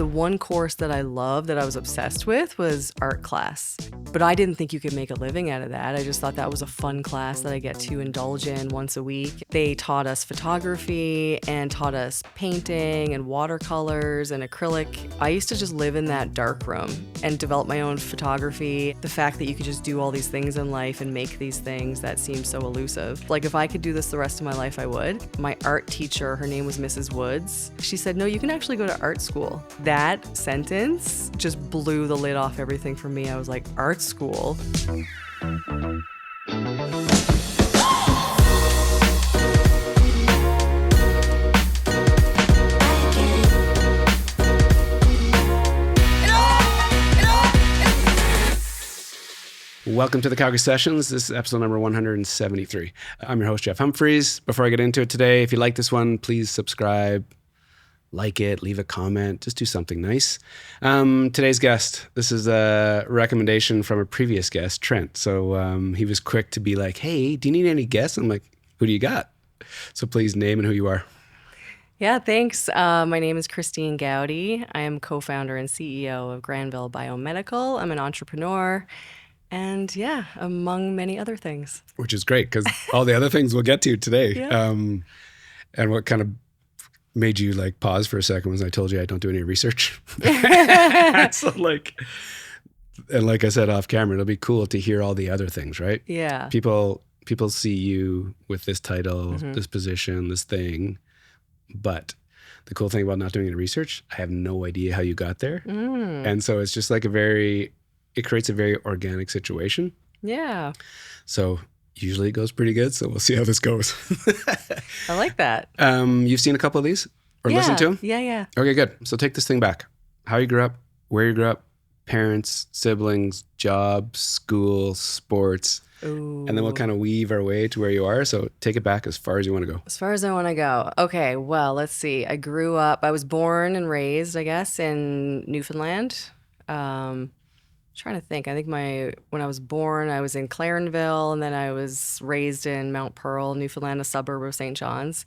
The one course that I loved, that I was obsessed with, was art class. But I didn't think you could make a living out of that. I just thought that was a fun class that I get to indulge in once a week. They taught us photography and taught us painting and watercolors and acrylic. I used to just live in that dark room and develop my own photography. The fact that you could just do all these things in life and make these things, that seemed so elusive. Like, if I could do this the rest of my life, I would. My art teacher, her name was Mrs. Woods. She said, no, you can actually go to art school. That sentence just blew the lid off everything for me. I was like, art school? Welcome to the Calgary Sessions. This is episode number 173. I'm your host, Jeff Humphreys. Before I get into it today, if you like this one, please subscribe, like it, leave a comment, just do something nice. Today's guest, this is a recommendation from a previous guest, Trent. So he was quick to be like, hey, do you need any guests? I'm like, who do you got? So please name and who you are. Yeah, thanks. My name is Christine Goudie. I am co-founder and CEO of Granville Biomedical. I'm an entrepreneur. And yeah, among many other things. Which is great, because all the other things we'll get to today. Yeah. And what kind of made you like pause for a second was I told you I don't do any research. So like I said off camera, it'll be cool to hear all the other things, right? Yeah. People see you with this title, this position, this thing. But the cool thing about not doing any research, I have no idea how you got there. And so it's just like it creates a very organic situation. Yeah. So usually it goes pretty good. So we'll see how this goes. I like that. You've seen a couple of these or listened to them? Yeah. Okay, good. So take this thing back. How you grew up, where you grew up, parents, siblings, jobs, school, sports. Ooh. And then we'll kind of weave our way to where you are. So take it back as far as you want to go. As far as I want to go. Okay, well, let's see. I was born and raised, I guess, in Newfoundland. Trying to think. I think when I was born, I was in Clarenville, and then I was raised in Mount Pearl, Newfoundland, a suburb of St. John's.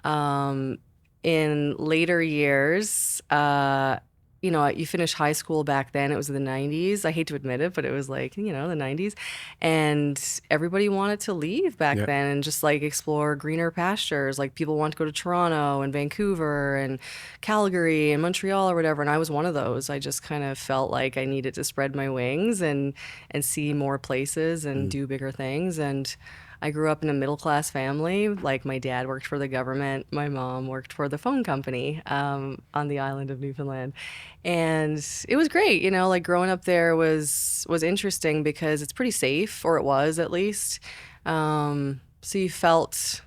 In later years, you finish high school back then. It was the 90s. I hate to admit it, but it was like, the 90s. And everybody wanted to leave back then and just like explore greener pastures. Like people wanted to go to Toronto and Vancouver and Calgary and Montreal or whatever. And I was one of those. I just kind of felt like I needed to spread my wings and see more places and do bigger things. And I grew up in a middle-class family. Like my dad worked for the government. My mom worked for the phone company on the island of Newfoundland. And it was great, like growing up there was interesting because it's pretty safe, or it was at least. So you felt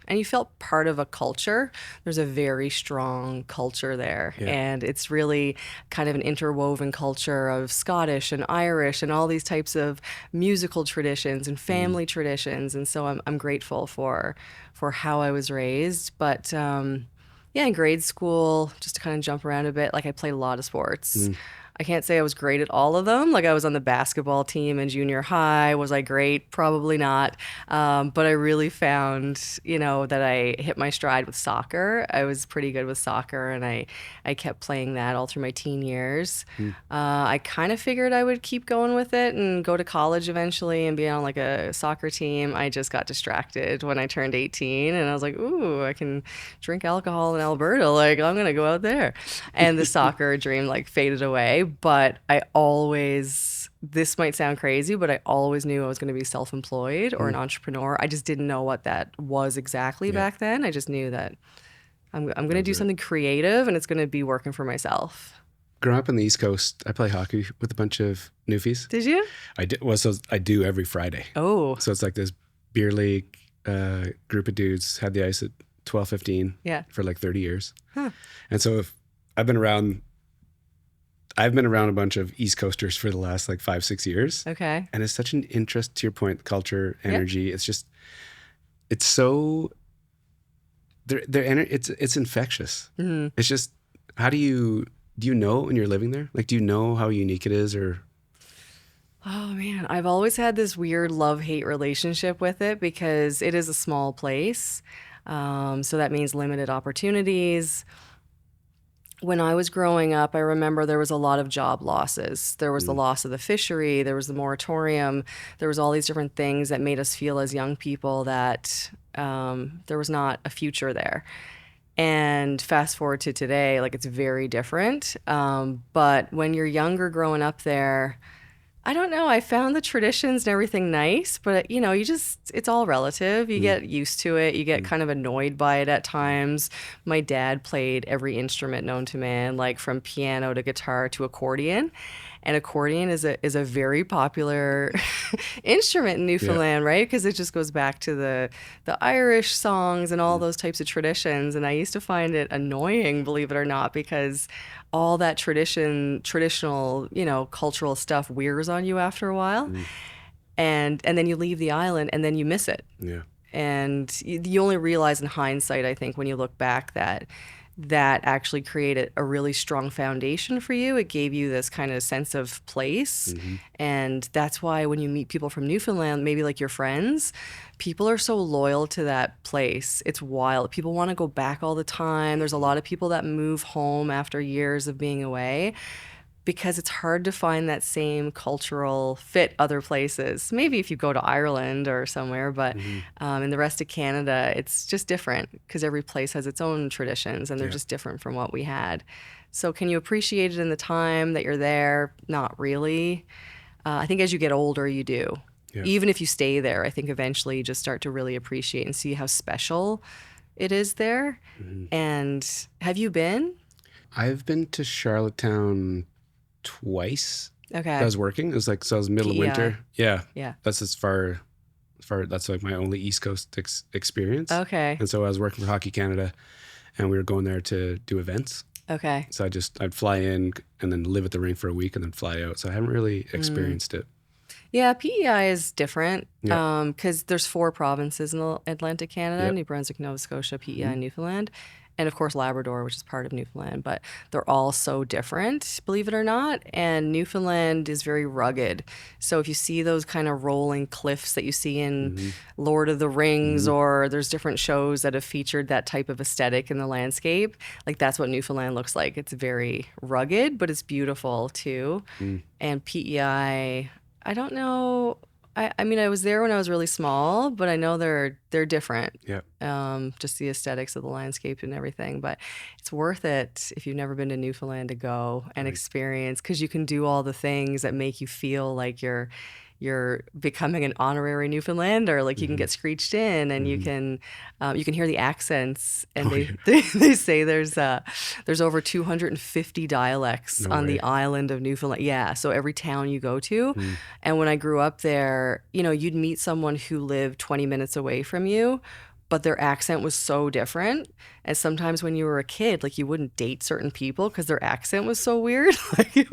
part of a culture. There's a very strong culture there. Yeah. And it's really kind of an interwoven culture of Scottish and Irish and all these types of musical traditions and family traditions. And so I'm grateful for how I was raised. But in grade school, just to kind of jump around a bit, like I played a lot of sports. I can't say I was great at all of them. Like I was on the basketball team in junior high. Was I great? Probably not. But I really found, that I hit my stride with soccer. I was pretty good with soccer, and I kept playing that all through my teen years. I kind of figured I would keep going with it and go to college eventually and be on like a soccer team. I just got distracted when I turned 18, and I was like, ooh, I can drink alcohol in Alberta. Like I'm going to go out there. And the soccer dream like faded away. But this might sound crazy, but I always knew I was going to be self-employed or an entrepreneur. I just didn't know what that was exactly back then. I just knew that I'm going to do something creative, and it's going to be working for myself. Growing up on the East Coast, I play hockey with a bunch of Newfies. Did you? I did. Well, so I do every Friday. Oh. So it's like this beer league group of dudes had the ice at 12:15 for like 30 years. Huh. And so I've been around a bunch of East Coasters for the last like 5-6 years. Okay. And it's such an interest, to your point, culture, energy. Yep. It's so, it's infectious. Mm-hmm. It's just, do you know when you're living there? Like, do you know how unique it is, or? Oh man, I've always had this weird love-hate relationship with it because it is a small place. So that means limited opportunities. when I was growing up, I remember there was a lot of job losses. There was the loss of the fishery, there was the moratorium, there was all these different things that made us feel as young people that there was not a future there. And fast forward to today, like it's very different. But when you're younger growing up there, I don't know. I found the traditions and everything nice, but it's all relative. You get used to it. You get kind of annoyed by it at times. My dad played every instrument known to man, like from piano to guitar to accordion. And accordion is a very popular instrument in Newfoundland, right? Because it just goes back to the Irish songs and all those types of traditions. And I used to find it annoying, believe it or not, because all that traditional, cultural stuff wears on you after a while. And then you leave the island and then you miss it. Yeah. And you only realize in hindsight, I think, when you look back that actually created a really strong foundation for you. It gave you this kind of sense of place. And that's why when you meet people from Newfoundland, maybe like your friends, people are so loyal to that place. It's wild. People want to go back all the time. There's a lot of people that move home after years of being away, because it's hard to find that same cultural fit other places. Maybe if you go to Ireland or somewhere, but in the rest of Canada, it's just different because every place has its own traditions and they're just different from what we had. So can you appreciate it in the time that you're there? Not really. I think as you get older, you do. Yeah. Even if you stay there, I think eventually you just start to really appreciate and see how special it is there. And have you been? I've been to Charlottetown twice. Okay. I was working. It was like, so I was middle of winter. Yeah. Yeah. That's as far, that's like my only East Coast experience. Okay. And so I was working for Hockey Canada and we were going there to do events. Okay. So I'd fly in and then live at the rink for a week and then fly out. So I haven't really experienced it. Yeah, PEI is different because there's 4 provinces in Atlantic Canada, New Brunswick, Nova Scotia, PEI, and Newfoundland. And of course, Labrador, which is part of Newfoundland, but they're all so different, believe it or not. And Newfoundland is very rugged. So if you see those kind of rolling cliffs that you see in Lord of the Rings, or there's different shows that have featured that type of aesthetic in the landscape, like that's what Newfoundland looks like. It's very rugged, but it's beautiful too. And PEI, I don't know. I mean, I was there when I was really small, but I know they're different. Yeah. Just the aesthetics of the landscape and everything. But it's worth it if you've never been to Newfoundland to go and experience, because you can do all the things that make you feel like you're becoming an honorary Newfoundlander. Like you can get screeched in, and you can hear the accents. And they say there's over 250 dialects on the island of Newfoundland. Yeah, so every town you go to, and when I grew up there, you'd meet someone who lived 20 minutes away from you, but their accent was so different. And sometimes when you were a kid, like you wouldn't date certain people because their accent was so weird. Like it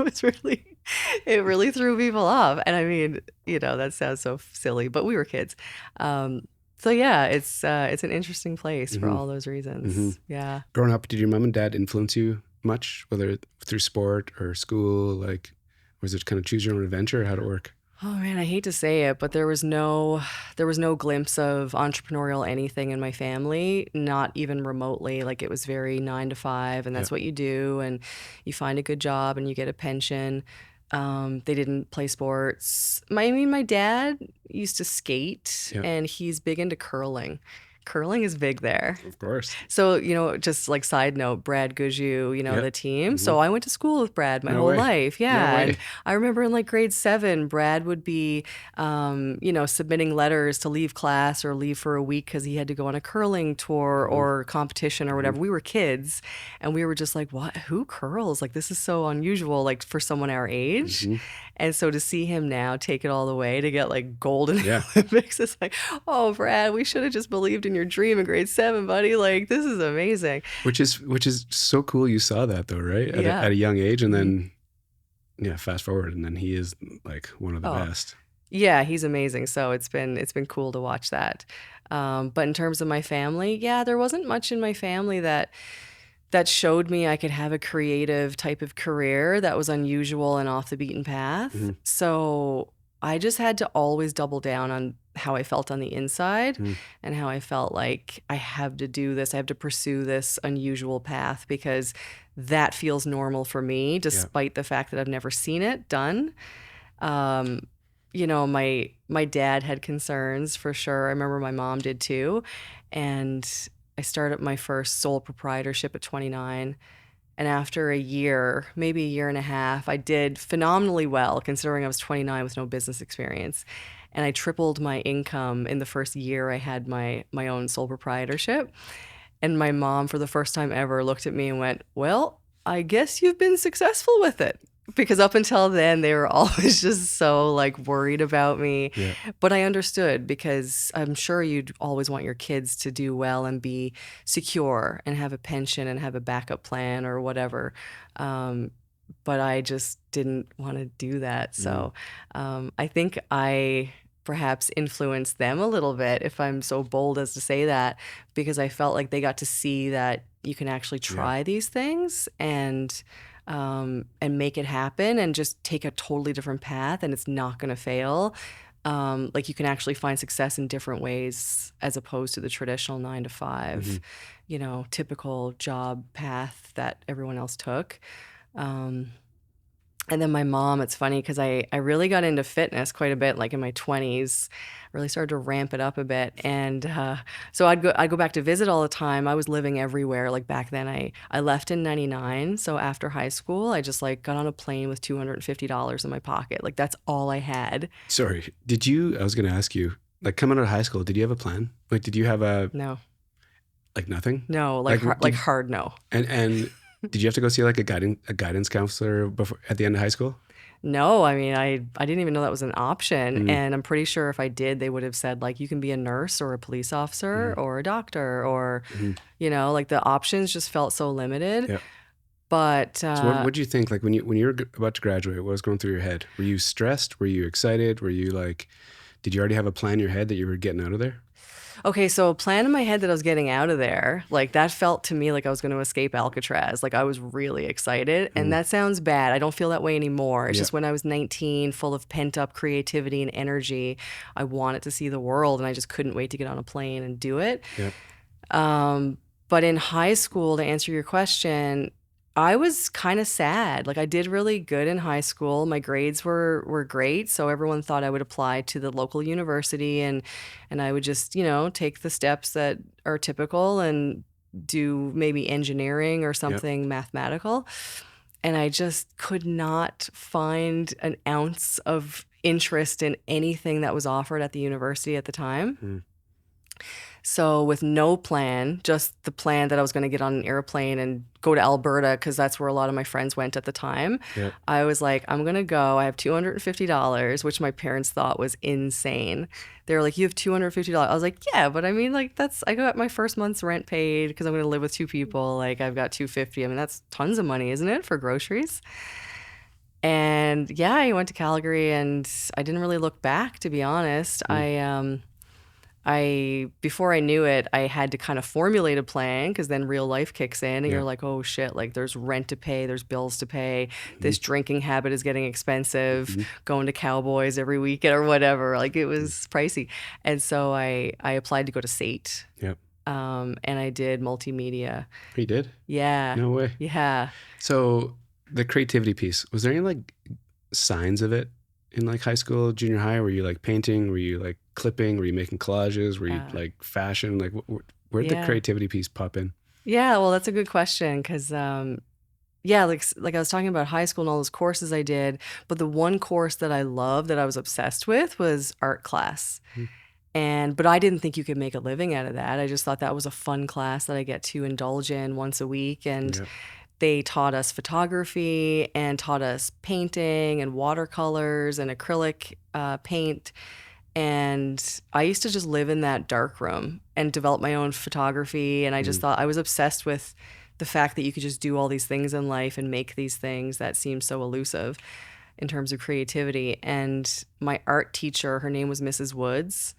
really threw people off. And I mean, that sounds so silly, but we were kids. So yeah, it's an interesting place for all those reasons. Yeah. Growing up, did your mom and dad influence you much, whether through sport or school? Like, was it kind of choose your own adventure, or how'd it work? Oh man, I hate to say it, but there was no glimpse of entrepreneurial anything in my family, not even remotely. Like it was very 9 to 5, and that's what you do, and you find a good job and you get a pension. They didn't play sports. My dad used to skate, and he's big into curling. Curling is big there. Of course. So, just like side note, Brad Goudie, the team. So I went to school with Brad my whole life. Yeah. And I remember in like grade 7, Brad would be, submitting letters to leave class or leave for a week because he had to go on a curling tour or competition or whatever. We were kids and we were just like, what? Who curls? Like, this is so unusual, like for someone our age. And so to see him now take it all the way to get like gold in the Olympics, it's like, oh, Brad, we should have just believed in your dream in grade 7, buddy. Like, this is amazing. Which is so cool. You saw that though, right? At a young age, and then fast forward, and then he is like one of the best. Yeah, he's amazing. So it's been cool to watch that. But in terms of my family, there wasn't much in my family that showed me I could have a creative type of career that was unusual and off the beaten path. So I just had to always double down on how I felt on the inside and how I felt like I have to do this. I have to pursue this unusual path because that feels normal for me, despite the fact that I've never seen it done. My dad had concerns for sure. I remember my mom did too. And I started my first sole proprietorship at 29. And after a year, maybe a year and a half, I did phenomenally well considering I was 29 with no business experience. And I tripled my income in the first year I had my own sole proprietorship. And my mom, for the first time ever, looked at me and went, well, I guess you've been successful with it. Because up until then, they were always just so like worried about me. Yeah. But I understood because I'm sure you'd always want your kids to do well and be secure and have a pension and have a backup plan or whatever. But I just didn't want to do that. So I think I perhaps influenced them a little bit, if I'm so bold as to say that, because I felt like they got to see that you can actually try these things and make it happen and just take a totally different path and it's not going to fail. Like you can actually find success in different ways as opposed to the traditional 9 to 5, typical job path that everyone else took. And then my mom, it's funny because I really got into fitness quite a bit, like in my 20s, really started to ramp it up a bit. And so I'd go back to visit all the time. I was living everywhere. Like back then I left in 99. So after high school, I just like got on a plane with $250 in my pocket. Like that's all I had. Sorry, I was going to ask you, like coming out of high school, did you have a plan? Like, did you have No. Like nothing? No, hard no. And did you have to go see like a guidance counselor at the end of high school? No, I mean, I didn't even know that was an option. And I'm pretty sure if I did, they would have said like, you can be a nurse or a police officer or a doctor or, like the options just felt so limited. Yep. But so what did you think? Like when you were about to graduate, what was going through your head? Were you stressed? Were you excited? Were you like, did you already have a plan in your head that you were getting out of there? Okay, so a plan in my head that I was getting out of there, like that felt to me like I was going to escape Alcatraz. Like I was really excited. And that sounds bad. I don't feel that way anymore. It's just when I was 19, full of pent up creativity and energy, I wanted to see the world and I just couldn't wait to get on a plane and do it. Yep. But in high school, to answer your question, I was kind of sad. Like I did really good in high school. My grades were great. So everyone thought I would apply to the local university and I would just, take the steps that are typical and do maybe engineering or something mathematical. And I just could not find an ounce of interest in anything that was offered at the university at the time. So with no plan, just the plan that I was going to get on an airplane and go to Alberta because that's where a lot of my friends went at the time. Yep. I was like, I'm going to go. I have $250, which my parents thought was insane. They were like, you have $250. I was like, yeah, but I mean, like I got my first month's rent paid because I'm going to live with 2 people. Like I've got $250. I mean, that's tons of money, isn't it, for groceries? And yeah, I went to Calgary and I didn't really look back, to be honest. Before I knew it, I had to kind of formulate a plan because then real life kicks in and you're like, oh shit, like there's rent to pay, there's bills to pay, this drinking habit is getting expensive, going to Cowboys every weekend or whatever. Like it was pricey. And so I applied to go to SAIT. Yep. And I did multimedia. You did? Yeah. No way. Yeah. So the creativity piece, was there any like signs of it in like high school, junior high? Were you like painting? Were you like clipping? Were you making collages? Were you like fashion? Like where'd the creativity piece pop in? Yeah, well, that's a good question because, like I was talking about high school and all those courses I did, but the one course that I loved that I was obsessed with was art class. But I didn't think you could make a living out of that. I just thought that was a fun class that I get to indulge in once a week. And they taught us photography and taught us painting and watercolors and acrylic paint. And I used to just live in that dark room and develop my own photography. And I just thought I was obsessed with the fact that you could just do all these things in life and make these things that seem so elusive in terms of creativity. And my art teacher, her name was Mrs. Woods.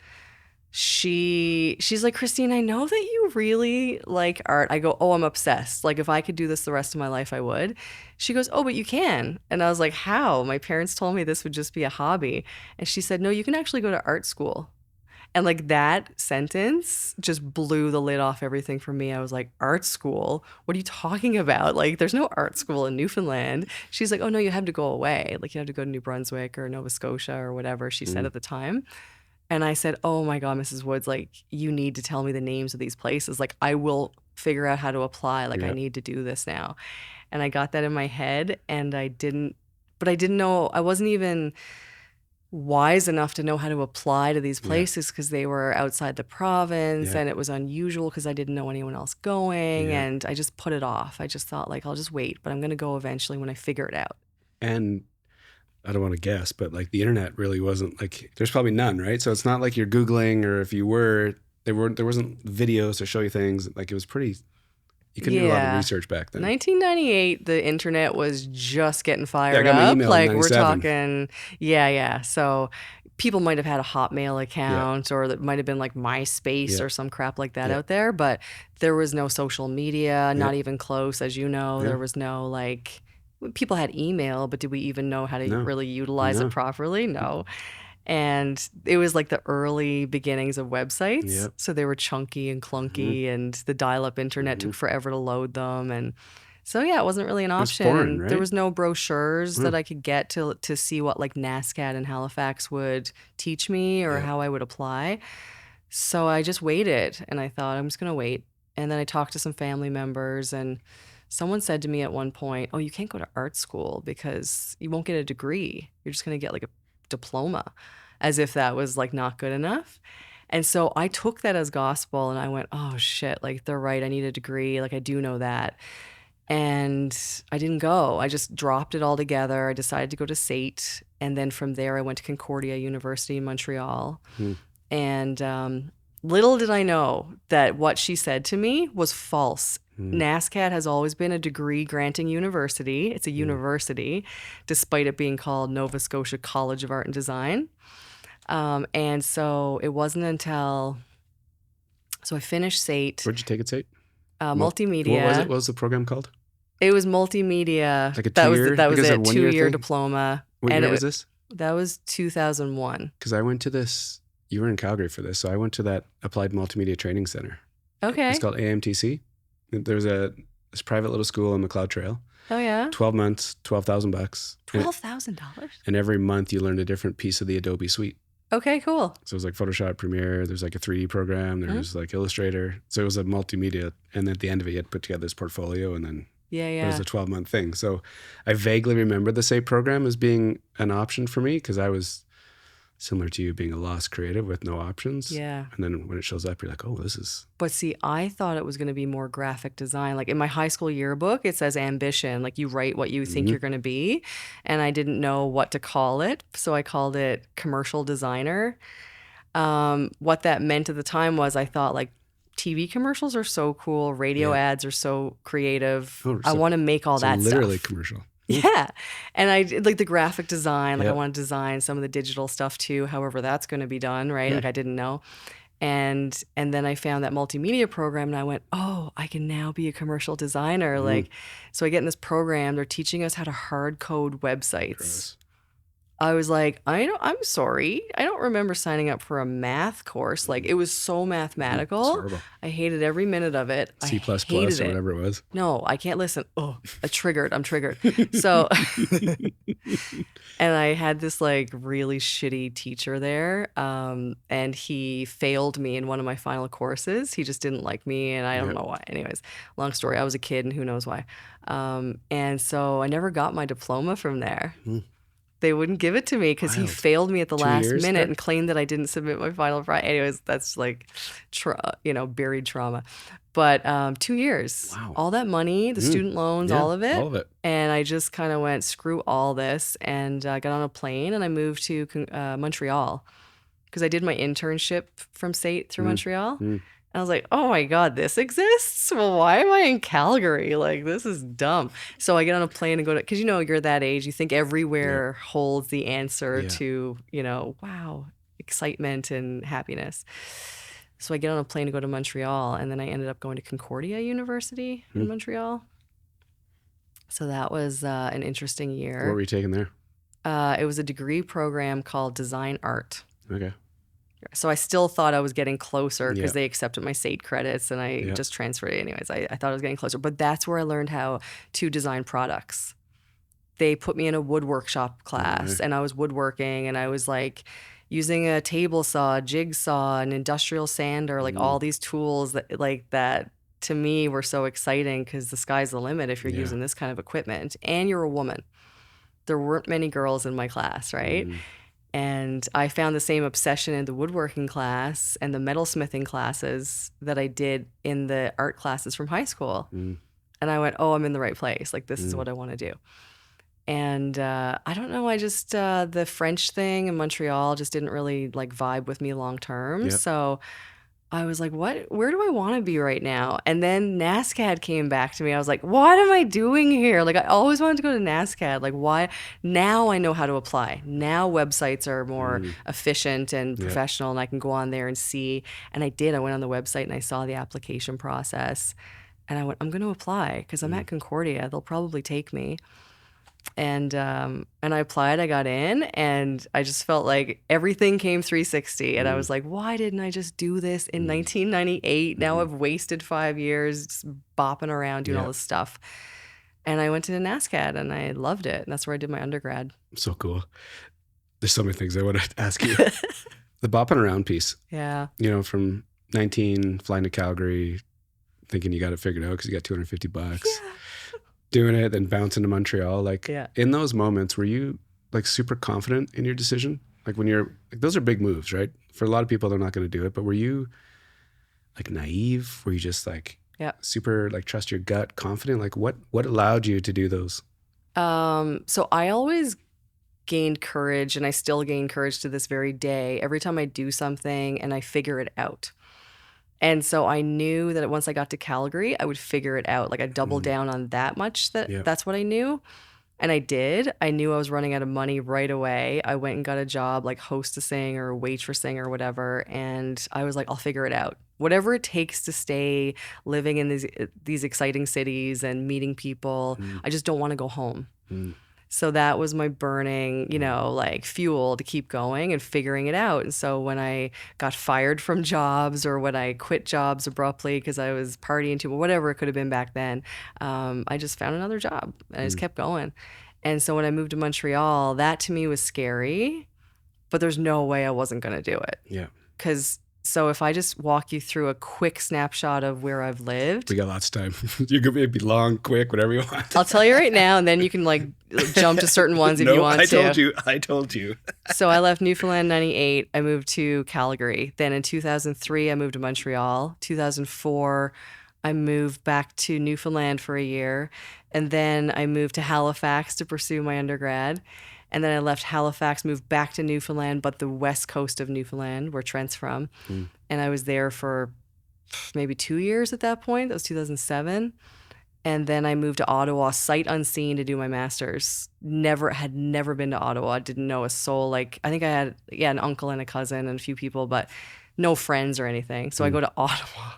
She's like, Christine, I know that you really like art. I go, oh, I'm obsessed. Like if I could do this the rest of my life, I would. She goes, oh, but you can. And I was like, how? My parents told me this would just be a hobby. And she said, no, you can actually go to art school. And like that sentence just blew the lid off everything for me. I was like, art school? What are you talking about? Like, there's no art school in Newfoundland. She's like, oh no, you have to go away. Like, you have to go to New Brunswick or Nova Scotia or whatever she said at the time. And I said, oh my God, Mrs. Woods, like, you need to tell me the names of these places. Like, I will figure out how to apply. Like, I need to do this now. And I got that in my head, and I didn't know, I wasn't even wise enough to know how to apply to these places because they were outside the province and it was unusual because I didn't know anyone else going, and I just put it off. I just thought, like, I'll just wait, but I'm going to go eventually when I figure it out. And I don't want to guess, but like the internet really wasn't like, there's probably none, right? So it's not like you're Googling, or if you were, there wasn't videos to show you things. Like, it was pretty, you couldn't do a lot of research back then. 1998, the internet was just getting fired I got my up. email Like, in we're 97. talking, So people might have had a Hotmail account, or it might have been like MySpace or some crap like that out there, but there was no social media, not even close, as you know. There was no, like, people had email, but did we even know how to really utilize it properly? No. And it was like the early beginnings of websites. So they were chunky and clunky, and the dial-up internet took forever to load them. And so, yeah, it wasn't really an option. It was foreign, right? There was no brochures that I could get to see what like NASCAD in Halifax would teach me or how I would apply. So I just waited, and I thought, I'm just going to wait. And then I talked to some family members, and someone said to me at one point, oh, you can't go to art school because you won't get a degree. You're just going to get like a diploma, as if that was like not good enough. And so I took that as gospel, and I went, oh shit, like they're right. I need a degree. Like, I do know that. And I didn't go. I just dropped it all together. I decided to go to SAIT. And then from there, I went to Concordia University in Montreal. And little did I know that what she said to me was false. NASCAD has always been a degree granting university. It's a university, despite it being called Nova Scotia College of Art and Design. And so it wasn't until, so I finished SAIT. Where'd you take it, SAIT? Multimedia. What was it? What was the program called? It was multimedia. Like a 2-year? That was Like, is it a a 1-year 2-year thing? diploma. What year was this? That was 2001. Because I went to this, you were in Calgary for this, so I went to that Applied Multimedia Training Center. Okay. It's called AMTC. There's this private little school on McLeod Trail. Oh, yeah? 12 months, $12,000. $12,000? And every month you learned a different piece of the Adobe suite. Okay, cool. So it was like Photoshop, Premiere, there's like a 3D program, there was like Illustrator. So it was a multimedia. And at the end of it, you had to put together this portfolio, and then it was a 12-month thing. So I vaguely remember the SAIT program as being an option for me, because I was similar to you, being a lost creative with no options. Yeah. And then when it shows up, you're like, oh, this is... But see, I thought it was going to be more graphic design. Like in my high school yearbook, it says ambition. Like, you write what you think you're going to be. And I didn't know what to call it. So I called it commercial designer. What that meant at the time was, I thought, like, TV commercials are so cool. Radio ads are so creative. Oh, I want to make all that literally stuff. commercial. Yeah. And I did like the graphic design. Like, I want to design some of the digital stuff too, however that's going to be done, right? Like, I didn't know. And then I found that multimedia program, and I went, oh, I can now be a commercial designer. Like, so I get in this program. They're teaching us how to hard code websites. Gross. I was like, I'm sorry. I don't remember signing up for a math course. Like, it was so mathematical. It's horrible. I hated every minute of it. C++ I hated or it. whatever it was. No, I can't listen. Oh, I'm triggered. So, and I had this like really shitty teacher there. And he failed me in one of my final courses. He just didn't like me, and I don't know why. Anyways, long story. I was a kid, and who knows why. And so I never got my diploma from there. They wouldn't give it to me because he failed me at the last minute and claimed that I didn't submit my final project. Anyways, that's like, buried trauma. But 2 years. Wow. All that money, the student loans, all of it. All of it. And I just kind of went, screw all this, and got on a plane, and I moved to Montreal because I did my internship from SAIT through Montreal. And I was like, oh my God, this exists? Well, why am I in Calgary? Like, this is dumb. So I get on a plane and go to, because you're that age, you think everywhere holds the answer to, wow, excitement and happiness. So I get on a plane to go to Montreal, and then I ended up going to Concordia University in Montreal. So that was an interesting year. What were you taking there? It was a degree program called Design Art. Okay. So I still thought I was getting closer because Yeah. they accepted my SATE credits and I Yeah. just transferred it anyways. I thought I was getting closer, but that's where I learned how to design products. They put me in a wood workshop class Right. and I was woodworking and I was like using a table saw, jigsaw, an industrial sander, like all these tools that to me were so exciting because the sky's the limit if you're Yeah. using this kind of equipment and you're a woman. There weren't many girls in my class, right? And I found the same obsession in the woodworking class and the metalsmithing classes that I did in the art classes from high school. And I went, oh, I'm in the right place. Like, this is what I want to do. And I don't know, I just, the French thing in Montreal just didn't really like vibe with me long term. Yep. So I was like, where do I want to be right now? And then NASCAD came back to me. I was like, what am I doing here? Like, I always wanted to go to NASCAD. Like, why? Now I know how to apply. Now websites are more efficient and professional, and I can go on there and see. And I did. I went on the website and I saw the application process. And I went, I'm going to apply because I'm at Concordia. They'll probably take me. And I applied, I got in, and I just felt like everything came 360. And I was like, why didn't I just do this in 1998? Now I've wasted 5 years just bopping around doing all this stuff. And I went to NASCAD and I loved it. And that's where I did my undergrad. So cool. There's so many things I want to ask you. The bopping around piece. Yeah. You know, from 19 flying to Calgary, thinking you got it figured out because you got $250. Yeah. Doing it, then bouncing to Montreal. Like in those moments, were you like super confident in your decision? Like when you're like, those are big moves, right? For a lot of people, they're not going to do it. But were you like naive? Were you just like super like trust your gut, confident? Like what allowed you to do those? So I always gained courage, and I still gain courage to this very day. Every time I do something and I figure it out. And so I knew that once I got to Calgary, I would figure it out. Like I doubled down on that much that's what I knew. And I did. I knew I was running out of money right away. I went and got a job like hostessing or waitressing or whatever. And I was like, I'll figure it out. Whatever it takes to stay living in these exciting cities and meeting people. I just don't want to go home. So that was my burning, like fuel to keep going and figuring it out. And so when I got fired from jobs or when I quit jobs abruptly because I was partying too, whatever it could have been back then, I just found another job and I just kept going. And so when I moved to Montreal, that to me was scary, but there's no way I wasn't going to do it. Yeah. So if I just walk you through a quick snapshot of where I've lived. We got lots of time. You could maybe be long, quick, whatever you want. I'll tell you right now, and then you can like jump to certain ones if you want to. I told you. So I left Newfoundland in 98. I moved to Calgary. Then in 2003, I moved to Montreal. 2004, I moved back to Newfoundland for a year. And then I moved to Halifax to pursue my undergrad. And then I left Halifax, moved back to Newfoundland, but the west coast of Newfoundland, where Trent's from. And I was there for maybe 2 years at that point. That was 2007. And then I moved to Ottawa, sight unseen, to do my master's. Had never been to Ottawa. Didn't know a soul. Like, I think I had, an uncle and a cousin and a few people, but no friends or anything. So I go to Ottawa.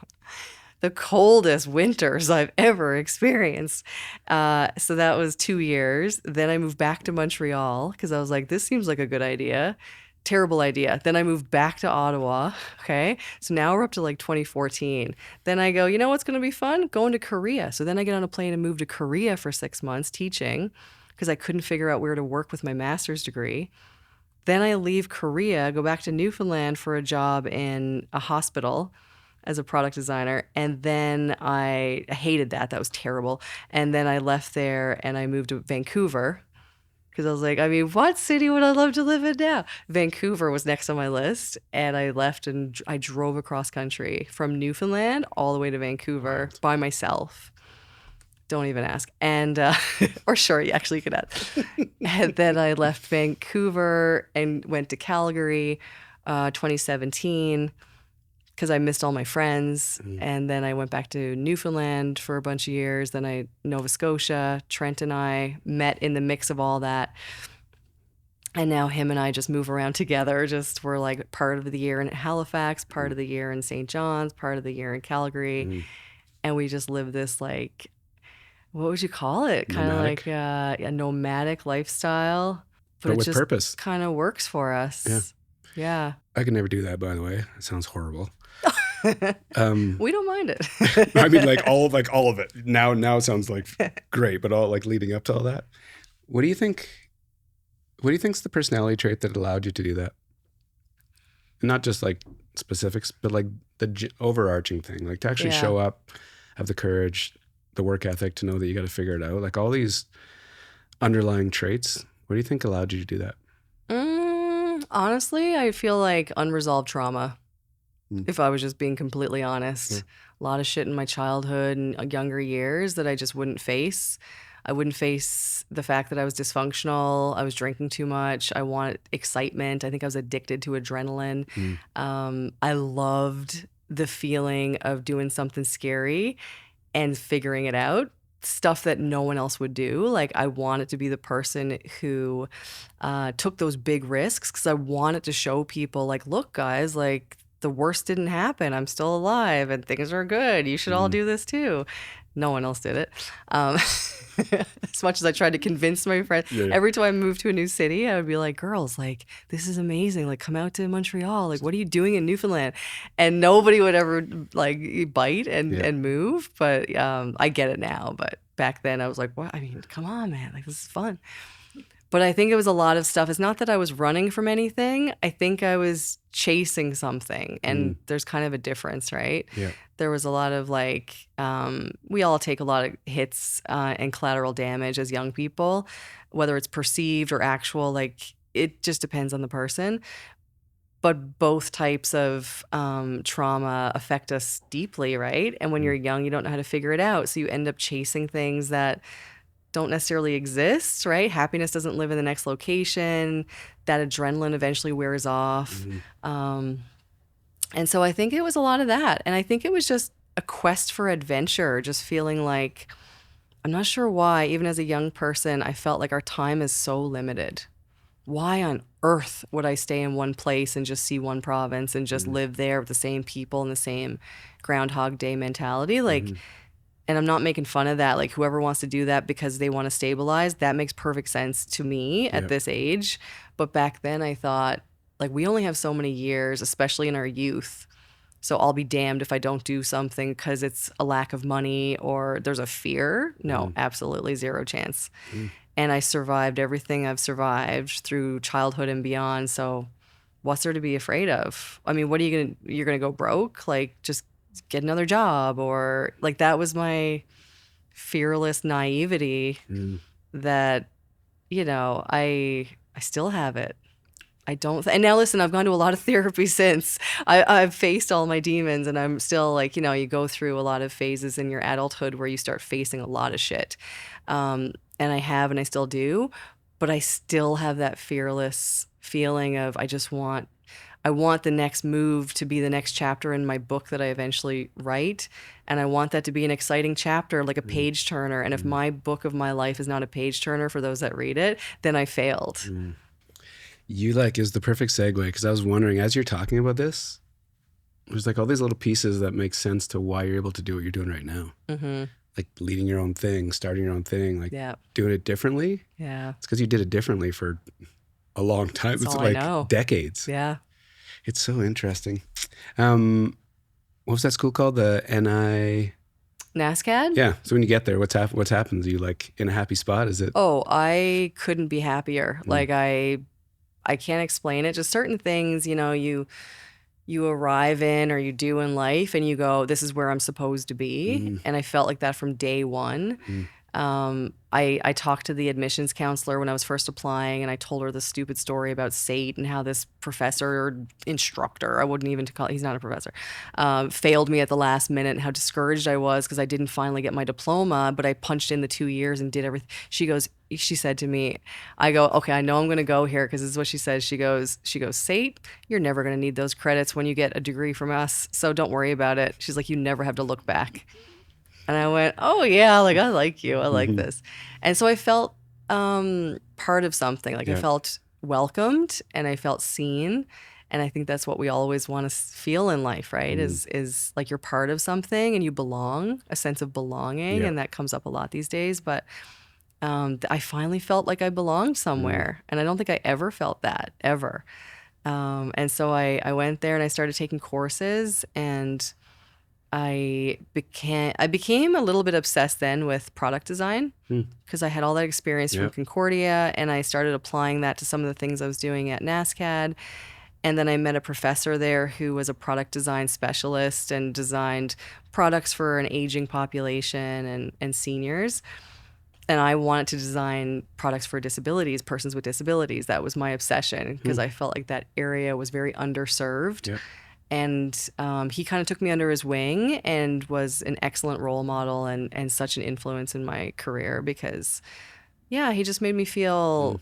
The coldest winters I've ever experienced. So that was 2 years. Then I moved back to Montreal because I was like, this seems like a good idea. Terrible idea. Then I moved back to Ottawa. Okay. So now we're up to like 2014. Then I go, you know what's going to be fun? Going to Korea. So then I get on a plane and move to Korea for 6 months teaching because I couldn't figure out where to work with my master's degree. Then I leave Korea, go back to Newfoundland for a job in a hospital as a product designer. And then I hated that. That was terrible. And then I left there and I moved to Vancouver because I was like, what city would I love to live in now? Vancouver was next on my list. And I left and I drove across country from Newfoundland all the way to Vancouver by myself. Don't even ask. And, or sure, you actually could ask. And then I left Vancouver and went to Calgary, 2017. Because I missed all my friends. And then I went back to Newfoundland for a bunch of years. Then Nova Scotia, Trent and I met in the mix of all that. And now him and I just move around together. We're like part of the year in Halifax, part of the year in St. John's, part of the year in Calgary. And we just live this like, what would you call it? Kind of like a nomadic lifestyle. But with it just purpose. Kind of works for us. Yeah. Yeah. I could never do that, by the way. It sounds horrible. We don't mind it. I mean, like all of it. Now it sounds like great, but all like leading up to all that. What do you think? What do you think's the personality trait that allowed you to do that? Not just like specifics, but like the overarching thing, like to actually show up, have the courage, the work ethic to know that you got to figure it out. Like all these underlying traits. What do you think allowed you to do that? Honestly, I feel like unresolved trauma. If I was just being completely honest, a lot of shit in my childhood and younger years that I just wouldn't face. I wouldn't face the fact that I was dysfunctional. I was drinking too much. I wanted excitement. I think I was addicted to adrenaline. I loved the feeling of doing something scary and figuring it out. Stuff that no one else would do. Like I wanted to be the person who took those big risks because I wanted to show people like, look guys, like the worst didn't happen. I'm still alive and things are good. You should all do this too. No one else did it. As much as I tried to convince my friends, every time I moved to a new city, I would be like, girls, like, this is amazing. Like, come out to Montreal. Like, what are you doing in Newfoundland? And nobody would ever like bite and move. But I get it now. But back then I was like, what? I mean, come on, man. Like, this is fun. But I think it was a lot of stuff. It's not that I was running from anything. I think I was chasing something. And there's kind of a difference, right? Yeah. There was a lot of like, we all take a lot of hits and collateral damage as young people, whether it's perceived or actual, like it just depends on the person. But both types of trauma affect us deeply, right? And when you're young, you don't know how to figure it out. So you end up chasing things that don't necessarily exist, right? Happiness doesn't live in the next location. That adrenaline eventually wears off. And so I think it was a lot of that. And I think it was just a quest for adventure, just feeling like, I'm not sure why, even as a young person, I felt like our time is so limited. Why on earth would I stay in one place and just see one province and just live there with the same people and the same Groundhog Day mentality? Like, and I'm not making fun of that. Like whoever wants to do that because they want to stabilize, that makes perfect sense to me at this age. But back then I thought, like, we only have so many years, especially in our youth. So I'll be damned if I don't do something because it's a lack of money or there's a fear. No, absolutely zero chance. And I survived everything I've survived through childhood and beyond. So what's there to be afraid of? I mean, what are you're going to go broke? Like, just get another job, or like that was my fearless naivety that, you know, I still have it. I don't, and now listen, I've gone to a lot of therapy since. I've faced all my demons, and I'm still like, you know, you go through a lot of phases in your adulthood where you start facing a lot of shit. And I have, and I still do, but I still have that fearless feeling of I want the next move to be the next chapter in my book that I eventually write. And I want that to be an exciting chapter, like a page turner. And if my book of my life is not a page turner for those that read it, then I failed. You like is the perfect segue, because I was wondering, as you're talking about this, there's like all these little pieces that make sense to why you're able to do what you're doing right now. Like leading your own thing, starting your own thing, like doing it differently. Yeah. It's because you did it differently for a long time. That's it's all like I know. Decades. Yeah. It's so interesting. What was that school called? The NI... NASCAD? Yeah. So when you get there, what's happens? Are you like in a happy spot? Is it? Oh, I couldn't be happier. Like I can't explain it. Just certain things, you know, you arrive in or you do in life and you go, this is where I'm supposed to be. And I felt like that from day one. I talked to the admissions counselor when I was first applying, and I told her the stupid story about SATE and how this professor or instructor, I wouldn't even call, he's not a professor, failed me at the last minute, and how discouraged I was because I didn't finally get my diploma, but I punched in the 2 years and did everything. She said to me, I go, okay, I know I'm going to go here because this is what she says. She goes, SATE, you're never going to need those credits when you get a degree from us, so don't worry about it. She's like, you never have to look back. And I went, oh yeah, like I like you, I like this. And so I felt part of something. Like I felt welcomed and I felt seen. And I think that's what we always want to feel in life, right? Is like you're part of something and you belong, a sense of belonging. And that comes up a lot these days. But I finally felt like I belonged somewhere. And I don't think I ever felt that, ever. And so I went there and I started taking courses, and I became a little bit obsessed then with product design because I had all that experience from Concordia, and I started applying that to some of the things I was doing at NASCAD. And then I met a professor there who was a product design specialist and designed products for an aging population and seniors. And I wanted to design products for disabilities, persons with disabilities. That was my obsession because I felt like that area was very underserved. Yeah. And he kind of took me under his wing and was an excellent role model and such an influence in my career because, yeah, he just made me feel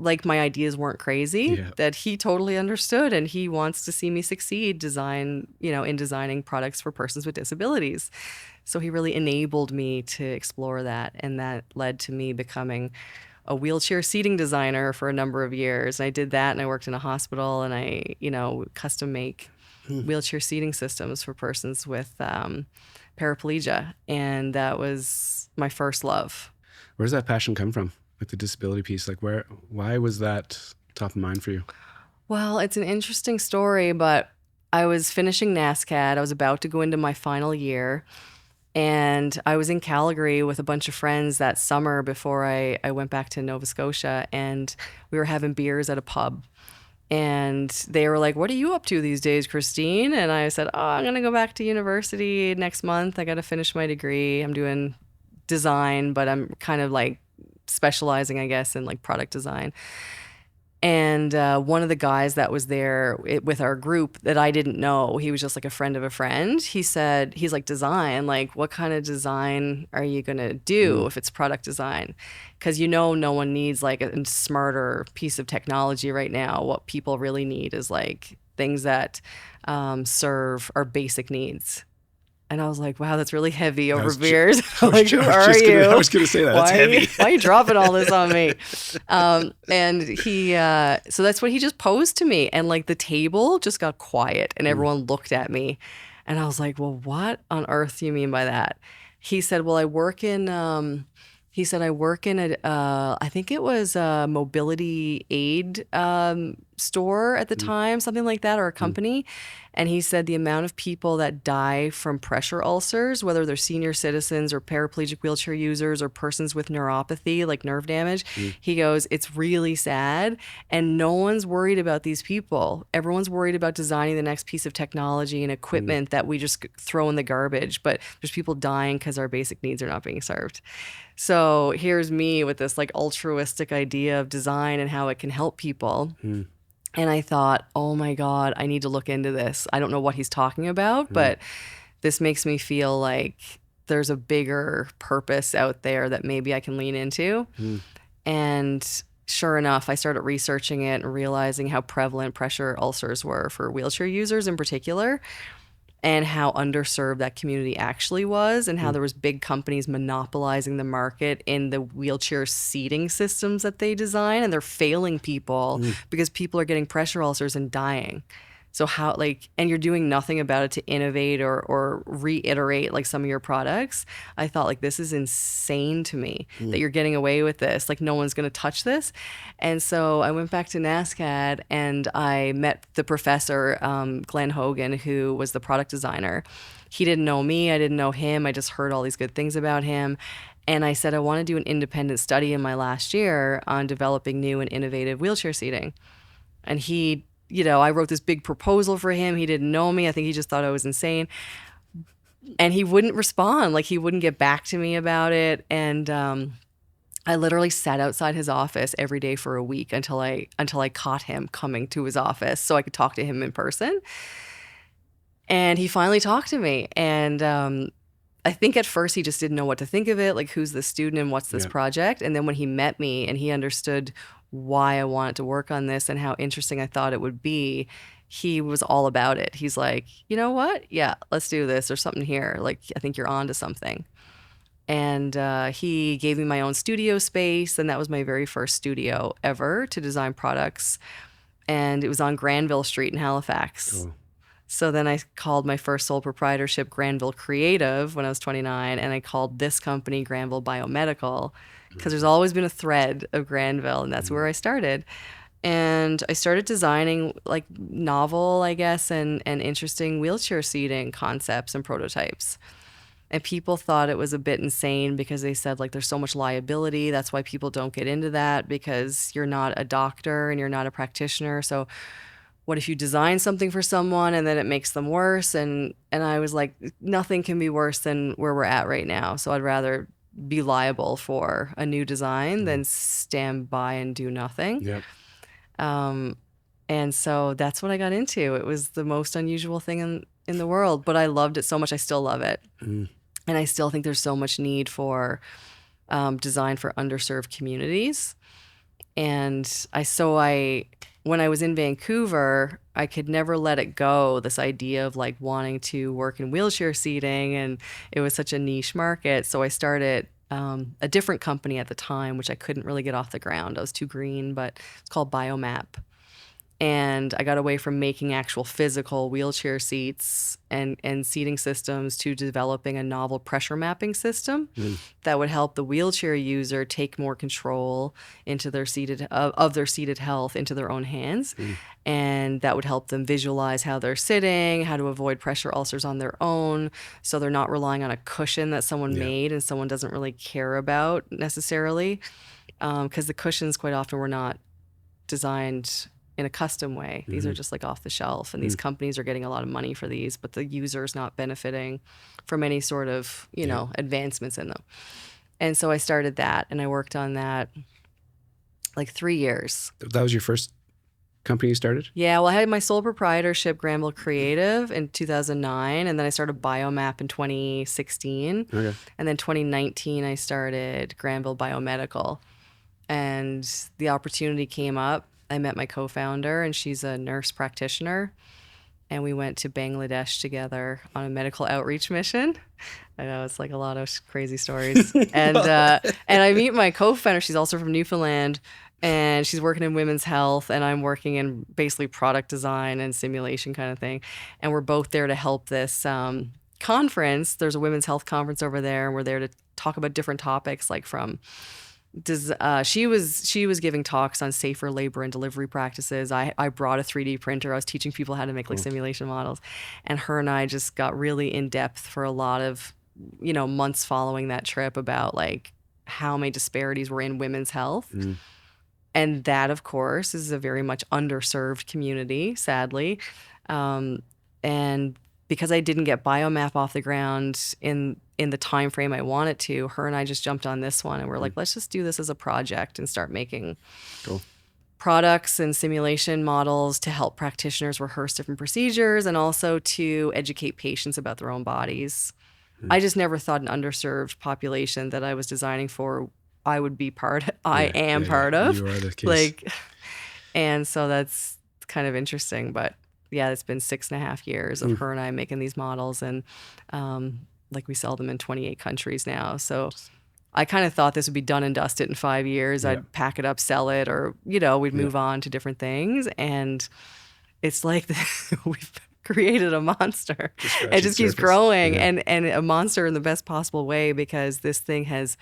like my ideas weren't crazy, that he totally understood, and he wants to see me succeed in designing products for persons with disabilities. So he really enabled me to explore that, and that led to me becoming a wheelchair seating designer for a number of years. I did that, and I worked in a hospital, and I, custom make wheelchair seating systems for persons with paraplegia, and that was my first love. Where does that passion come from? Like the disability piece, like why was that top of mind for you? Well, it's an interesting story, but I was finishing NASCAD. I was about to go into my final year, and I was in Calgary with a bunch of friends that summer before I went back to Nova Scotia, and we were having beers at a pub. And they were like, "What are you up to these days, Christine?" And I said, "Oh, I'm going to go back to university next month. I got to finish my degree. I'm doing design, but I'm kind of like specializing, I guess, in like product design." And one of the guys that was there with our group that I didn't know, he was just like a friend of a friend. He said, he's like, "Design, like what kind of design are you going to do if it's product design? Because no one needs like a smarter piece of technology right now. What people really need is like things that serve our basic needs." And I was like, wow, that's really heavy over beers. Like, who are you? I was going to say that. That's heavy. Why are you dropping all this on me? And he, so that's what he just posed to me. And like the table just got quiet and everyone looked at me. And I was like, well, what on earth do you mean by that? He said, well, I work in a, I think it was a mobility aid store at the time, something like that, or a company. And he said the amount of people that die from pressure ulcers, whether they're senior citizens or paraplegic wheelchair users or persons with neuropathy, like nerve damage, he goes, it's really sad. And no one's worried about these people. Everyone's worried about designing the next piece of technology and equipment that we just throw in the garbage. But there's people dying because our basic needs are not being served. So here's me with this like altruistic idea of design and how it can help people. And I thought, oh my God, I need to look into this. I don't know what he's talking about, but this makes me feel like there's a bigger purpose out there that maybe I can lean into. And sure enough, I started researching it and realizing how prevalent pressure ulcers were for wheelchair users in particular, and how underserved that community actually was, and how there was big companies monopolizing the market in the wheelchair seating systems that they design, and they're failing people because people are getting pressure ulcers and dying. So how, like, and you're doing nothing about it to innovate or reiterate like some of your products. I thought, like, this is insane to me that you're getting away with this. Like, no one's going to touch this. And so I went back to NASCAD and I met the professor, Glenn Hogan, who was the product designer. He didn't know me. I didn't know him. I just heard all these good things about him. And I said, I want to do an independent study in my last year on developing new and innovative wheelchair seating. And he, I wrote this big proposal for him. He didn't know me. I think he just thought I was insane. And he wouldn't respond. Like, he wouldn't get back to me about it. And I literally sat outside his office every day for a week until I caught him coming to his office so I could talk to him in person. And he finally talked to me. And I think at first he just didn't know what to think of it. Like, who's this student and what's this project? And then when he met me and he understood why I wanted to work on this and how interesting I thought it would be, he was all about it. He's like, you know what? Yeah, let's do this. There's something here. Like, I think you're onto something. And he gave me my own studio space. And that was my very first studio ever to design products. And it was on Granville Street in Halifax. Cool. So then I called my first sole proprietorship Granville Creative when I was 29. And I called this company Granville Biomedical, because there's always been a thread of Granville, and that's where I started. And I started designing like novel, I guess, and interesting wheelchair seating concepts and prototypes. And people thought it was a bit insane because they said like there's so much liability. That's why people don't get into that, because you're not a doctor and you're not a practitioner. So what if you design something for someone and then it makes them worse? And I was like, nothing can be worse than where we're at right now. So I'd rather be liable for a new design than stand by and do nothing. Yep. And so that's what I got into. It was the most unusual thing in the world, but I loved it so much. I still love it. And I still think there's so much need for design for underserved communities. And when I was in Vancouver, I could never let it go, this idea of like wanting to work in wheelchair seating. And it was such a niche market. So I started a different company at the time, which I couldn't really get off the ground. I was too green, but it's called Biomap. And I got away from making actual physical wheelchair seats and seating systems to developing a novel pressure mapping system that would help the wheelchair user take more control into their of their seated health into their own hands. And that would help them visualize how they're sitting, how to avoid pressure ulcers on their own, so they're not relying on a cushion that someone made and someone doesn't really care about necessarily, because the cushions quite often were not designed in a custom way. These are just like off the shelf, and these companies are getting a lot of money for these, but the user's not benefiting from any sort of, advancements in them. And so I started that, and I worked on that like 3 years. That was your first company you started? Yeah, well, I had my sole proprietorship, Granville Creative, in 2009, and then I started Biomap in 2016. Okay. And then 2019, I started Granville Biomedical. And the opportunity came up. I met my co-founder, and she's a nurse practitioner, and we went to Bangladesh together on a medical outreach mission. I know it's like a lot of crazy stories. And I meet my co-founder. She's also from Newfoundland, and she's working in women's health, and I'm working in basically product design and simulation kind of thing. And we're both there to help this conference. There's a women's health conference over there, and we're there to talk about different topics, like from she was giving talks on safer labor and delivery practices. I brought a 3D printer. I was teaching people how to make like simulation models, and her and I just got really in depth for a lot of months following that trip about like how many disparities were in women's health. And that, of course, is a very much underserved community, sadly. And because I didn't get Biomap off the ground in the time frame I wanted to, her and I just jumped on this one, and we're like, let's just do this as a project and start making products and simulation models to help practitioners rehearse different procedures and also to educate patients about their own bodies. I just never thought an underserved population that I was designing for I would be part of. You are the case. And so that's kind of interesting, but yeah, it's been 6.5 years of her and I making these models, and we sell them in 28 countries now. So I kind of thought this would be done and dusted in 5 years. I'd pack it up, sell it, or, we'd move on to different things. And it's like we've created a monster. It just keeps growing, and a monster in the best possible way, because this thing has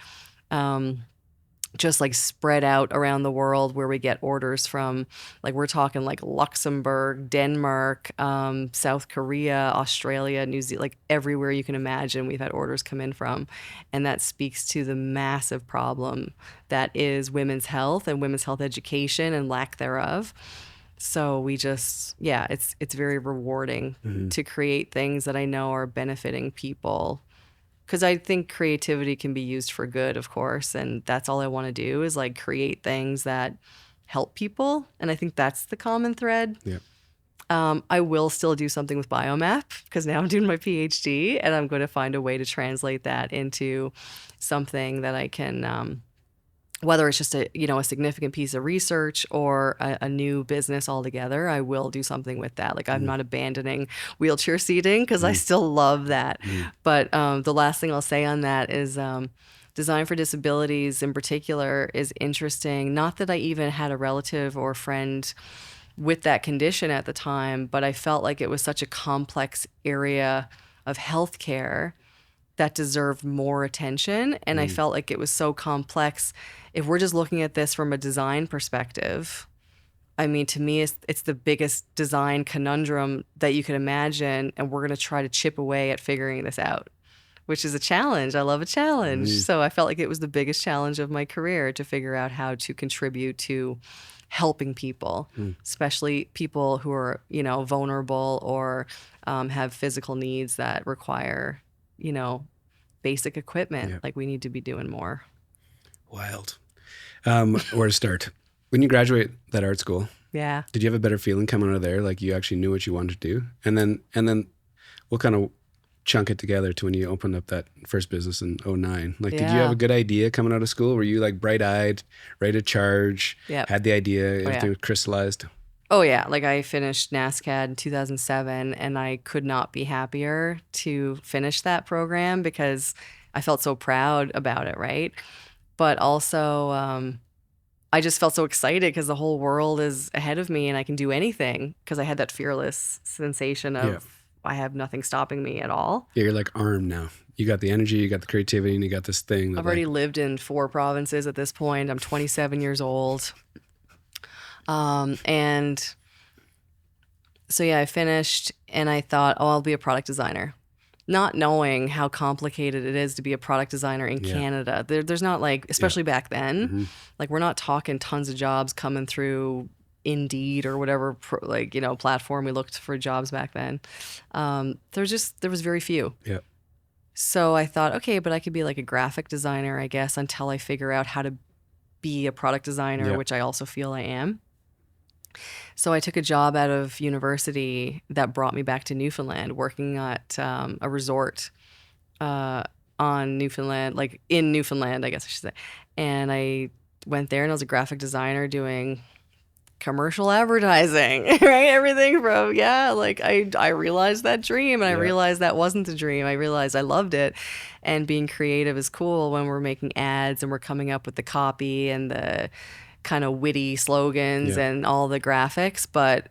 just like spread out around the world, where we get orders from, like, we're talking like Luxembourg, Denmark, South Korea, Australia, New Zealand, like everywhere you can imagine we've had orders come in from. And that speaks to the massive problem that is women's health and women's health education and lack thereof. So we just, it's very rewarding to create things that I know are benefiting people. Because I think creativity can be used for good, of course, and that's all I want to do is like create things that help people, and I think that's the common thread. Yeah. I will still do something with Biomap, because now I'm doing my PhD, and I'm going to find a way to translate that into something that I can, whether it's just a significant piece of research or a new business altogether, I will do something with that. Like, I'm not abandoning wheelchair seating, because I still love that. But the last thing I'll say on that is design for disabilities in particular is interesting. Not that I even had a relative or friend with that condition at the time, but I felt like it was such a complex area of healthcare that deserved more attention. And I felt like it was so complex. If we're just looking at this from a design perspective, I mean, to me, it's the biggest design conundrum that you can imagine, and we're going to try to chip away at figuring this out, which is a challenge. I love a challenge. So I felt like it was the biggest challenge of my career to figure out how to contribute to helping people, especially people who are, you know, vulnerable or have physical needs that require, you know, basic equipment. Yeah. Like we need to be doing more. Wild. Where to start? When you graduate that art school, Yeah. did you have a better feeling coming out of there? Like you actually knew what you wanted to do? And then we'll kind of chunk it together to when you opened up that first business in 2009. Like, did you have a good idea coming out of school? Were you like bright-eyed, ready to charge, had the idea, everything was crystallized? Oh yeah. Like I finished NASCAD in 2007 and I could not be happier to finish that program because I felt so proud about it. Right. But also, I just felt so excited because the whole world is ahead of me and I can do anything because I had that fearless sensation of I have nothing stopping me at all. Yeah, you're like armed now. You got the energy, you got the creativity, and you got this thing. That I've already lived in 4 provinces at this point. I'm 27 years old. And so, yeah, I finished and I thought, oh, I'll be a product designer. Not knowing how complicated it is to be a product designer in Canada. There's not like, especially back then, like we're not talking tons of jobs coming through Indeed or whatever, like, you know, platform we looked for jobs back then. There was very few. Yeah. So I thought, okay, but I could be like a graphic designer, I guess, until I figure out how to be a product designer, which I also feel I am. So I took a job out of university that brought me back to Newfoundland, working at a resort on Newfoundland, like in Newfoundland, I guess I should say. And I went there and I was a graphic designer doing commercial advertising, right? Everything from, like I realized that dream and I realized that wasn't the dream. I realized I loved it. And being creative is cool when we're making ads and we're coming up with the copy and the kind of witty slogans and all the graphics. But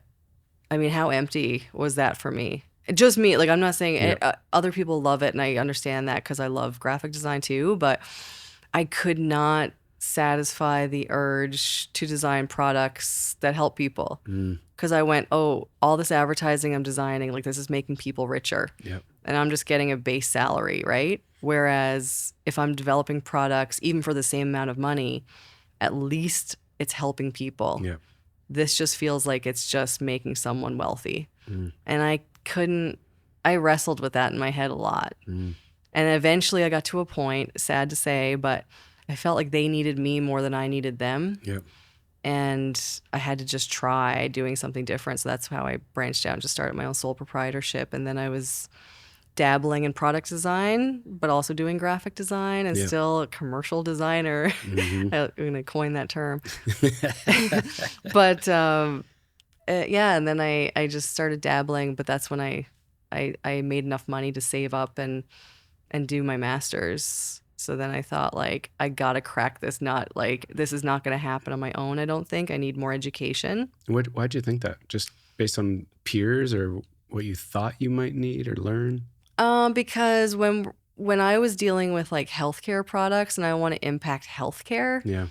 I mean, how empty was that for me? Just me. Like, I'm not saying other people love it and I understand that because I love graphic design too, but I could not satisfy the urge to design products that help people because I went, oh, all this advertising I'm designing, like this is making people richer and I'm just getting a base salary, right? Whereas if I'm developing products even for the same amount of money, at least it's helping people. This just feels like it's just making someone wealthy. And I wrestled with that in my head a lot. And eventually I got to a point, sad to say, but I felt like they needed me more than I needed them. And I had to just try doing something different. So that's how I branched out and just started my own sole proprietorship. And then I was dabbling in product design, but also doing graphic design and still a commercial designer. I'm going to coin that term. But and then I just started dabbling. But that's when I made enough money to save up and do my master's. So then I thought, like, I got to crack this nut. Like, this is not going to happen on my own, I don't think. I need more education. Why'd you think that? Just based on peers or what you thought you might need or learn? Because when I was dealing with, like, healthcare products and I want to impact healthcare,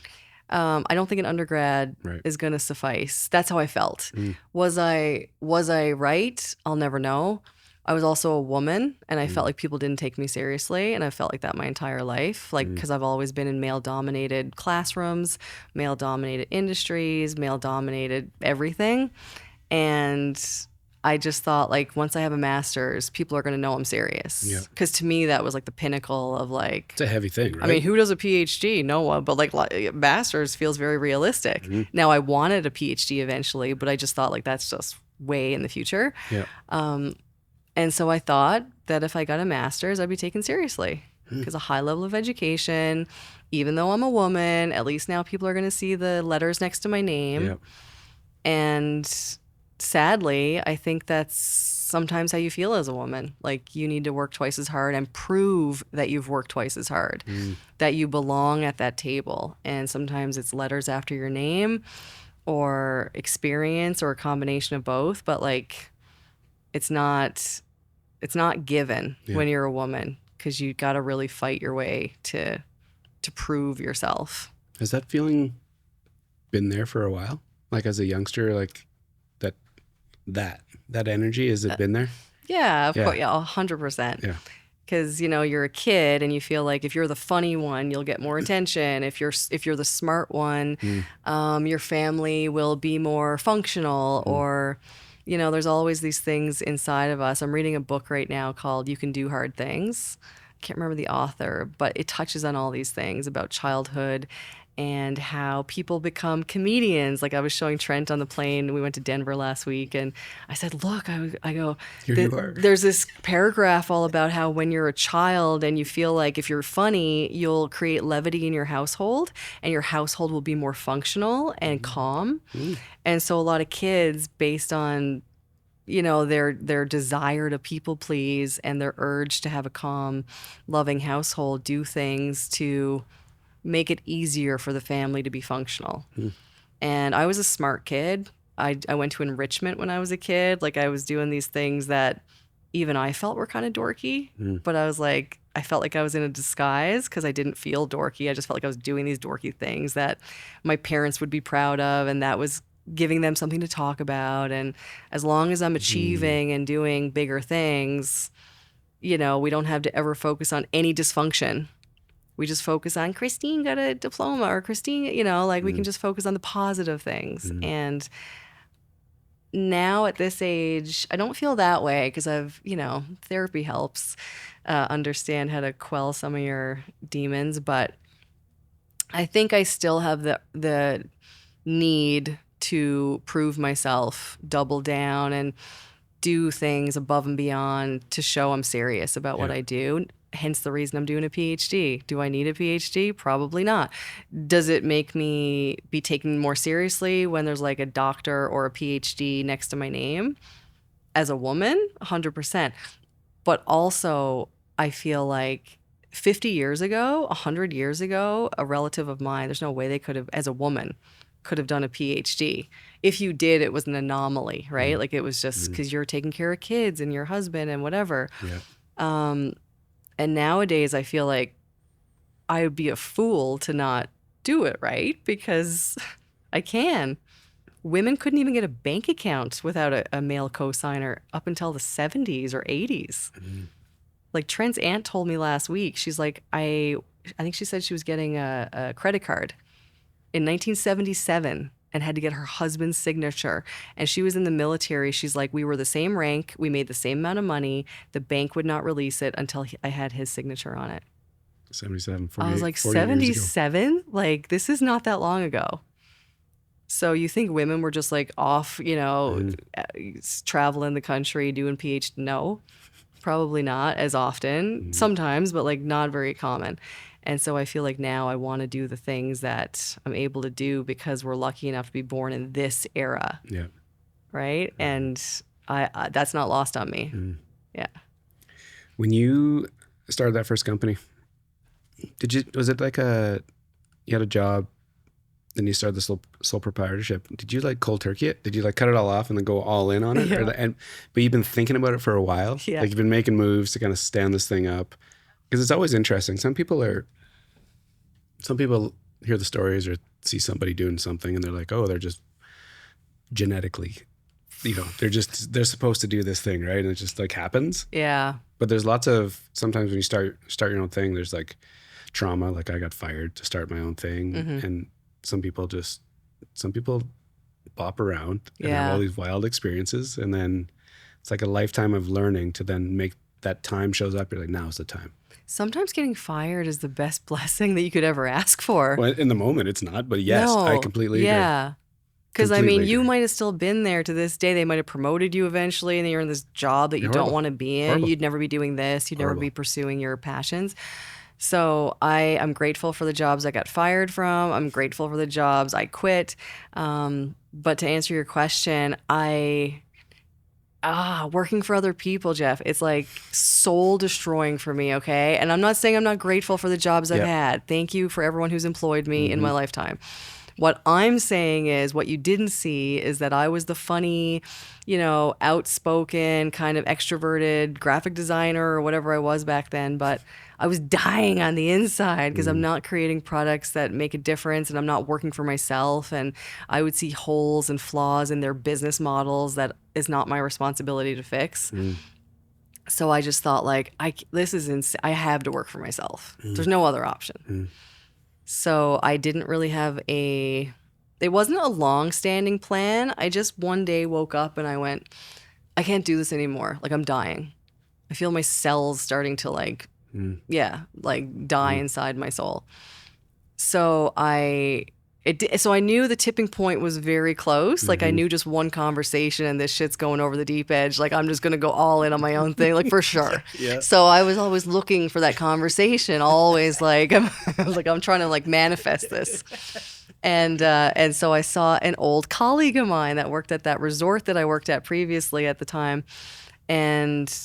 I don't think an undergrad is going to suffice. That's how I felt. Was I right? I'll never know. I was also a woman and I felt like people didn't take me seriously. And I felt like that my entire life, like, because I've always been in male-dominated classrooms, male-dominated industries, male-dominated everything. And I just thought, like, once I have a master's, people are going to know I'm serious. Because to me, that was like the pinnacle of, like... It's a heavy thing, right? I mean, who does a PhD? No one. But, like, master's feels very realistic. Now, I wanted a PhD eventually, but I just thought, like, that's just way in the future. And so I thought that if I got a master's, I'd be taken seriously because a high level of education, even though I'm a woman, at least now people are going to see the letters next to my name. And sadly, I think that's sometimes how you feel as a woman. Like, you need to work twice as hard and prove that you've worked twice as hard, that you belong at that table. And sometimes it's letters after your name or experience or a combination of both. But, like, it's not given when you're a woman because you got to really fight your way to prove yourself. Has that feeling been there for a while? Like as a youngster, like that energy, has it been there? Yeah, of Yeah. course. Yeah, 100%. Yeah. Because you're a kid and you feel like if you're the funny one, you'll get more attention. If you're the smart one, your family will be more functional. Or, there's always these things inside of us. I'm reading a book right now called "You Can Do Hard Things." I can't remember the author, but it touches on all these things about childhood and how people become comedians. Like I was showing Trent on the plane. We went to Denver last week, and I said, "Look, I go, Here you are." there's this paragraph all about how when you're a child and you feel like if you're funny, you'll create levity in your household, and your household will be more functional and calm." And so a lot of kids, based on their desire to people please and their urge to have a calm, loving household, do things to make it easier for the family to be functional. And I was a smart kid. I went to enrichment when I was a kid. Like I was doing these things that even I felt were kind of dorky, but I felt like I was in a disguise because I didn't feel dorky. I just felt like I was doing these dorky things that my parents would be proud of, and that was giving them something to talk about. And as long as I'm achieving and doing bigger things, we don't have to ever focus on any dysfunction. We just focus on Christine got a diploma, or Christine, we can just focus on the positive things. And now at this age, I don't feel that way because therapy helps understand how to quell some of your demons. But I think I still have the need to prove myself, double down, and do things above and beyond to show I'm serious about what I do. Hence the reason I'm doing a PhD. Do I need a PhD? Probably not. Does it make me be taken more seriously when there's like a doctor or a PhD next to my name? As a woman, 100%. But also, I feel like 50 years ago, 100 years ago, a relative of mine, there's no way they could have, as a woman, could have done a PhD. If you did, it was an anomaly, right? Like it was just because you're taking care of kids and your husband and whatever. Yeah. And nowadays, I feel like I would be a fool to not do it, right? Because I can. Women couldn't even get a bank account without a male co-signer up until the 70s or 80s. Like Trent's aunt told me last week, she's like, I think she said she was getting a credit card in 1977 and had to get her husband's signature. And she was in the military. She's like, we were the same rank. We made the same amount of money. The bank would not release it until I had his signature on it. 77, 48, I was like, 48 years ago. 77? Like, this is not that long ago. So you think women were just like off, traveling the country, doing PhD? No, probably not as often. Sometimes, but like not very common. And so I feel like now I want to do the things that I'm able to do because we're lucky enough to be born in this era. Yeah. Right? And I that's not lost on me. Yeah. When you started that first company, was it like you had a job, then you started this sole proprietorship. Did you like cold turkey it? Did you like cut it all off and then go all in on it? Yeah. But you've been thinking about it for a while? Yeah. Like you've been making moves to kind of stand this thing up? Because it's always interesting. Some people hear the stories or see somebody doing something and they're like, oh, they're just genetically, they're supposed to do this thing, right? And it just like happens. Yeah. But there's lots of, sometimes when you start your own thing, there's like trauma. Like I got fired to start my own thing. And some people bop around and have all these wild experiences. And then it's like a lifetime of learning to then make that time shows up. You're like, now's the time. Sometimes getting fired is the best blessing that you could ever ask for. Well, in the moment, it's not, but yes, No. I completely agree. Yeah. Because Completely you agree. might have still been there to this day. They might have promoted you eventually, and then you're in this job that you don't want to be in. Horrible. You'd never be doing this. You'd never Horrible. be pursuing your passions. So I'm grateful for the jobs I got fired from. I'm grateful for the jobs I quit. But to answer your question, working for other people, Jeff, it's like soul destroying for me, okay? And I'm not saying I'm not grateful for the jobs I've had. Thank you for everyone who's employed me in my lifetime. What I'm saying is what you didn't see is that I was the funny, outspoken, kind of extroverted graphic designer or whatever I was back then. But I was dying on the inside because I'm not creating products that make a difference, and I'm not working for myself. And I would see holes and flaws in their business models that is not my responsibility to fix. So I just thought, like, this is insane. I have to work for myself. There's no other option. So I didn't really have it wasn't a long-standing plan. I just one day woke up and I went, I can't do this anymore. Like, I'm dying. I feel my cells starting to die inside my soul. So I knew the tipping point was very close. Like, I knew just one conversation and this shit's going over the deep edge. Like, I'm just going to go all in on my own thing, like, for sure. So I was always looking for that conversation, always like, I'm trying to like manifest this. And so I saw an old colleague of mine that worked at that resort that I worked at previously at the time. And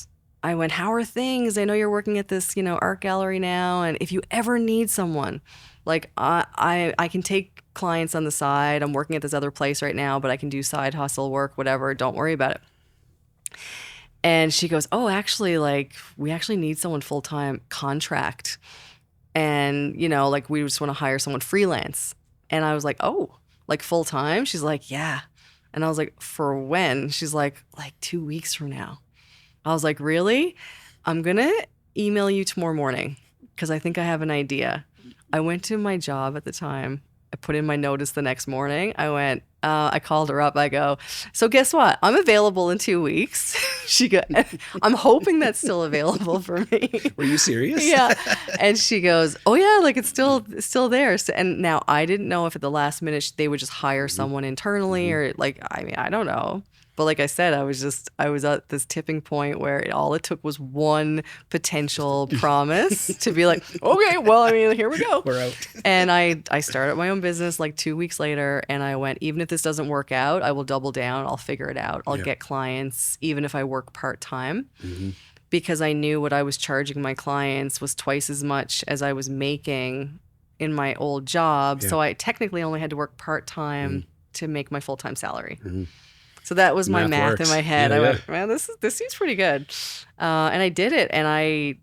I went, how are things? I know you're working at this, art gallery now. And if you ever need someone, like, I can take clients on the side. I'm working at this other place right now, but I can do side hustle work, whatever. Don't worry about it. And she goes, oh, actually, like, we actually need someone full-time contract. And, like, we just want to hire someone freelance. And I was like, oh, like full-time? She's like, yeah. And I was like, for when? She's like 2 weeks from now. I was like, really? I'm going to email you tomorrow morning because I think I have an idea. I went to my job at the time. I put in my notice the next morning. I called her up. I go, so guess what? I'm available in 2 weeks. She goes, I'm hoping that's still available for me. Were you serious? Yeah. And she goes, oh yeah, like it's still there. So, and now I didn't know if at the last minute they would just hire someone internally or like, I mean, I don't know. But like I said, I was at this tipping point where all it took was one potential promise to be like, okay, well, I mean, here we go. We're out. And I started my own business like 2 weeks later, and I went, even if this doesn't work out, I will double down. I'll figure it out. I'll get clients, even if I work part-time. Because I knew what I was charging my clients was twice as much as I was making in my old job. So I technically only had to work part-time to make my full-time salary. So that was my math in my head. I went, man, this seems pretty good. And I did it. And I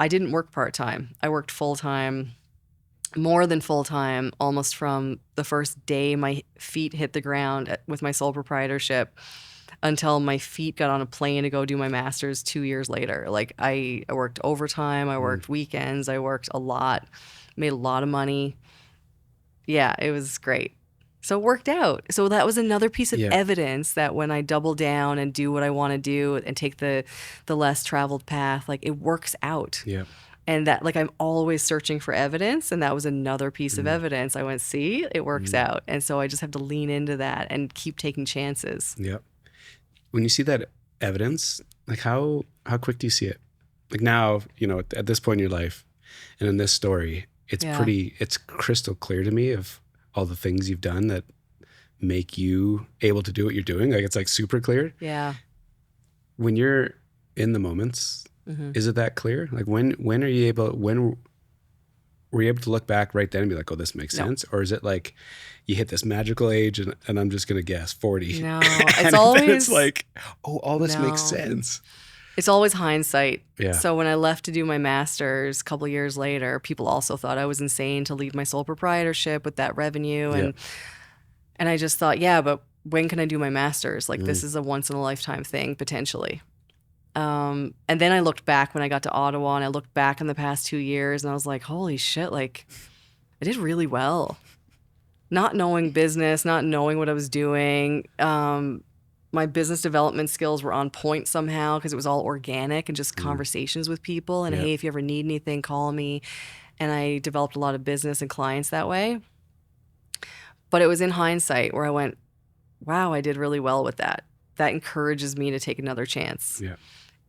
didn't work part-time. I worked full-time, more than full-time, almost from the first day my feet hit the ground with my sole proprietorship until my feet got on a plane to go do my master's 2 years later. Like, I worked overtime. I worked weekends. I worked a lot, made a lot of money. Yeah, it was great. So it worked out. So that was another piece of evidence that when I double down and do what I want to do and take the less traveled path, like, it works out. Yeah. And that, like, I'm always searching for evidence. And that was another piece of evidence. I went, see, it works out. And so I just have to lean into that and keep taking chances. Yep. When you see that evidence, like, how quick do you see it? Like, now, at this point in your life and in this story, it's crystal clear to me of all the things you've done that make you able to do what you're doing. Like, it's like super clear. Yeah. When you're in the moments, is it that clear? Like, when were you able to look back right then and be like, oh, this makes sense? Or is it like you hit this magical age and I'm just going to guess 40? No, it's always, it's like, oh, all this makes sense. It's always hindsight. Yeah. So when I left to do my master's a couple of years later, people also thought I was insane to leave my sole proprietorship with that revenue. And I just thought, yeah, but when can I do my master's? Like, this is a once in a lifetime thing, potentially. And then I looked back when I got to Ottawa, and I looked back in the past 2 years, and I was like, holy shit, like, I did really well. Not knowing business, not knowing what I was doing. My business development skills were on point somehow because it was all organic and just conversations with people. And hey, if you ever need anything, call me. And I developed a lot of business and clients that way. But it was in hindsight where I went, wow, I did really well with that. That encourages me to take another chance. Yeah.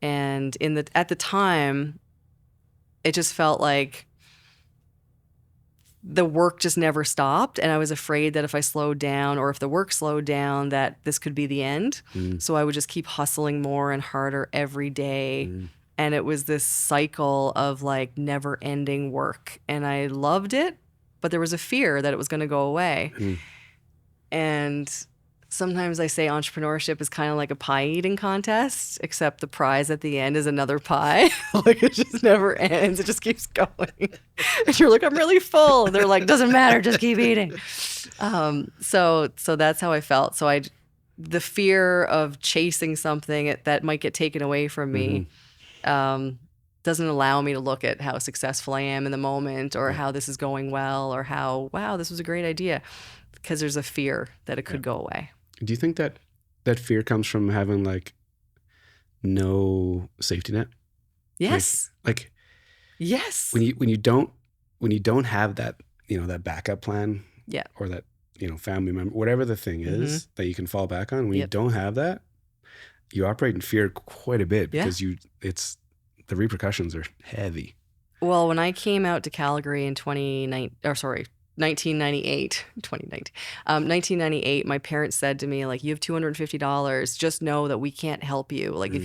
And at the time, it just felt like the work just never stopped. And I was afraid that if I slowed down or if the work slowed down, that this could be the end. So I would just keep hustling more and harder every day. And it was this cycle of like never ending work. And I loved it, but there was a fear that it was going to go away. And Sometimes I say entrepreneurship is kind of like a pie eating contest, except the prize at the end is another pie. Like it just never ends. It just keeps going. And you're like, I'm really full. And they're like, doesn't matter, just keep eating. So that's how I felt. So the fear of chasing something that might get taken away from me doesn't allow me to look at how successful I am in the moment, or how this is going well, or how, wow, this was a great idea, because there's a fear that it could go away. Do you think that fear comes from having like no safety net? Yes. Like yes. When you don't have that, that backup plan, or that, family member, whatever the thing is that you can fall back on, when you don't have that, you operate in fear quite a bit, because the repercussions are heavy. Well, when I came out to Calgary in 1998, my parents said to me, like, you have $250. Just know that we can't help you. Like, if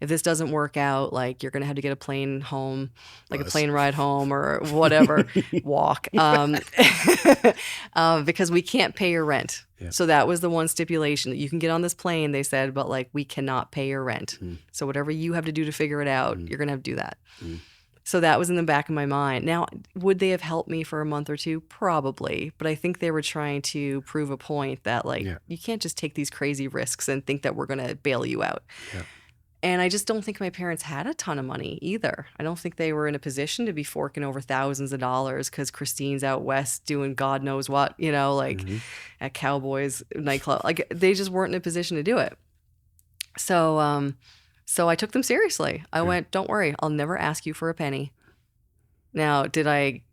this doesn't work out, like, you're going to have to get a plane home, like a plane ride home or whatever, walk, because we can't pay your rent. Yeah. So that was the one stipulation. You can get on this plane, they said, but like, we cannot pay your rent. So whatever you have to do to figure it out, you're going to have to do that. So that was in the back of my mind. Now, would they have helped me for a month or two? Probably. But I think they were trying to prove a point that, like, you can't just take these crazy risks and think that we're going to bail you out. Yeah. And I just don't think my parents had a ton of money either. I don't think they were in a position to be forking over thousands of dollars because Christine's out west doing God knows what, at Cowboys nightclub. Like, they just weren't in a position to do it. So I took them seriously. I went, don't worry, I'll never ask you for a penny. Now, did I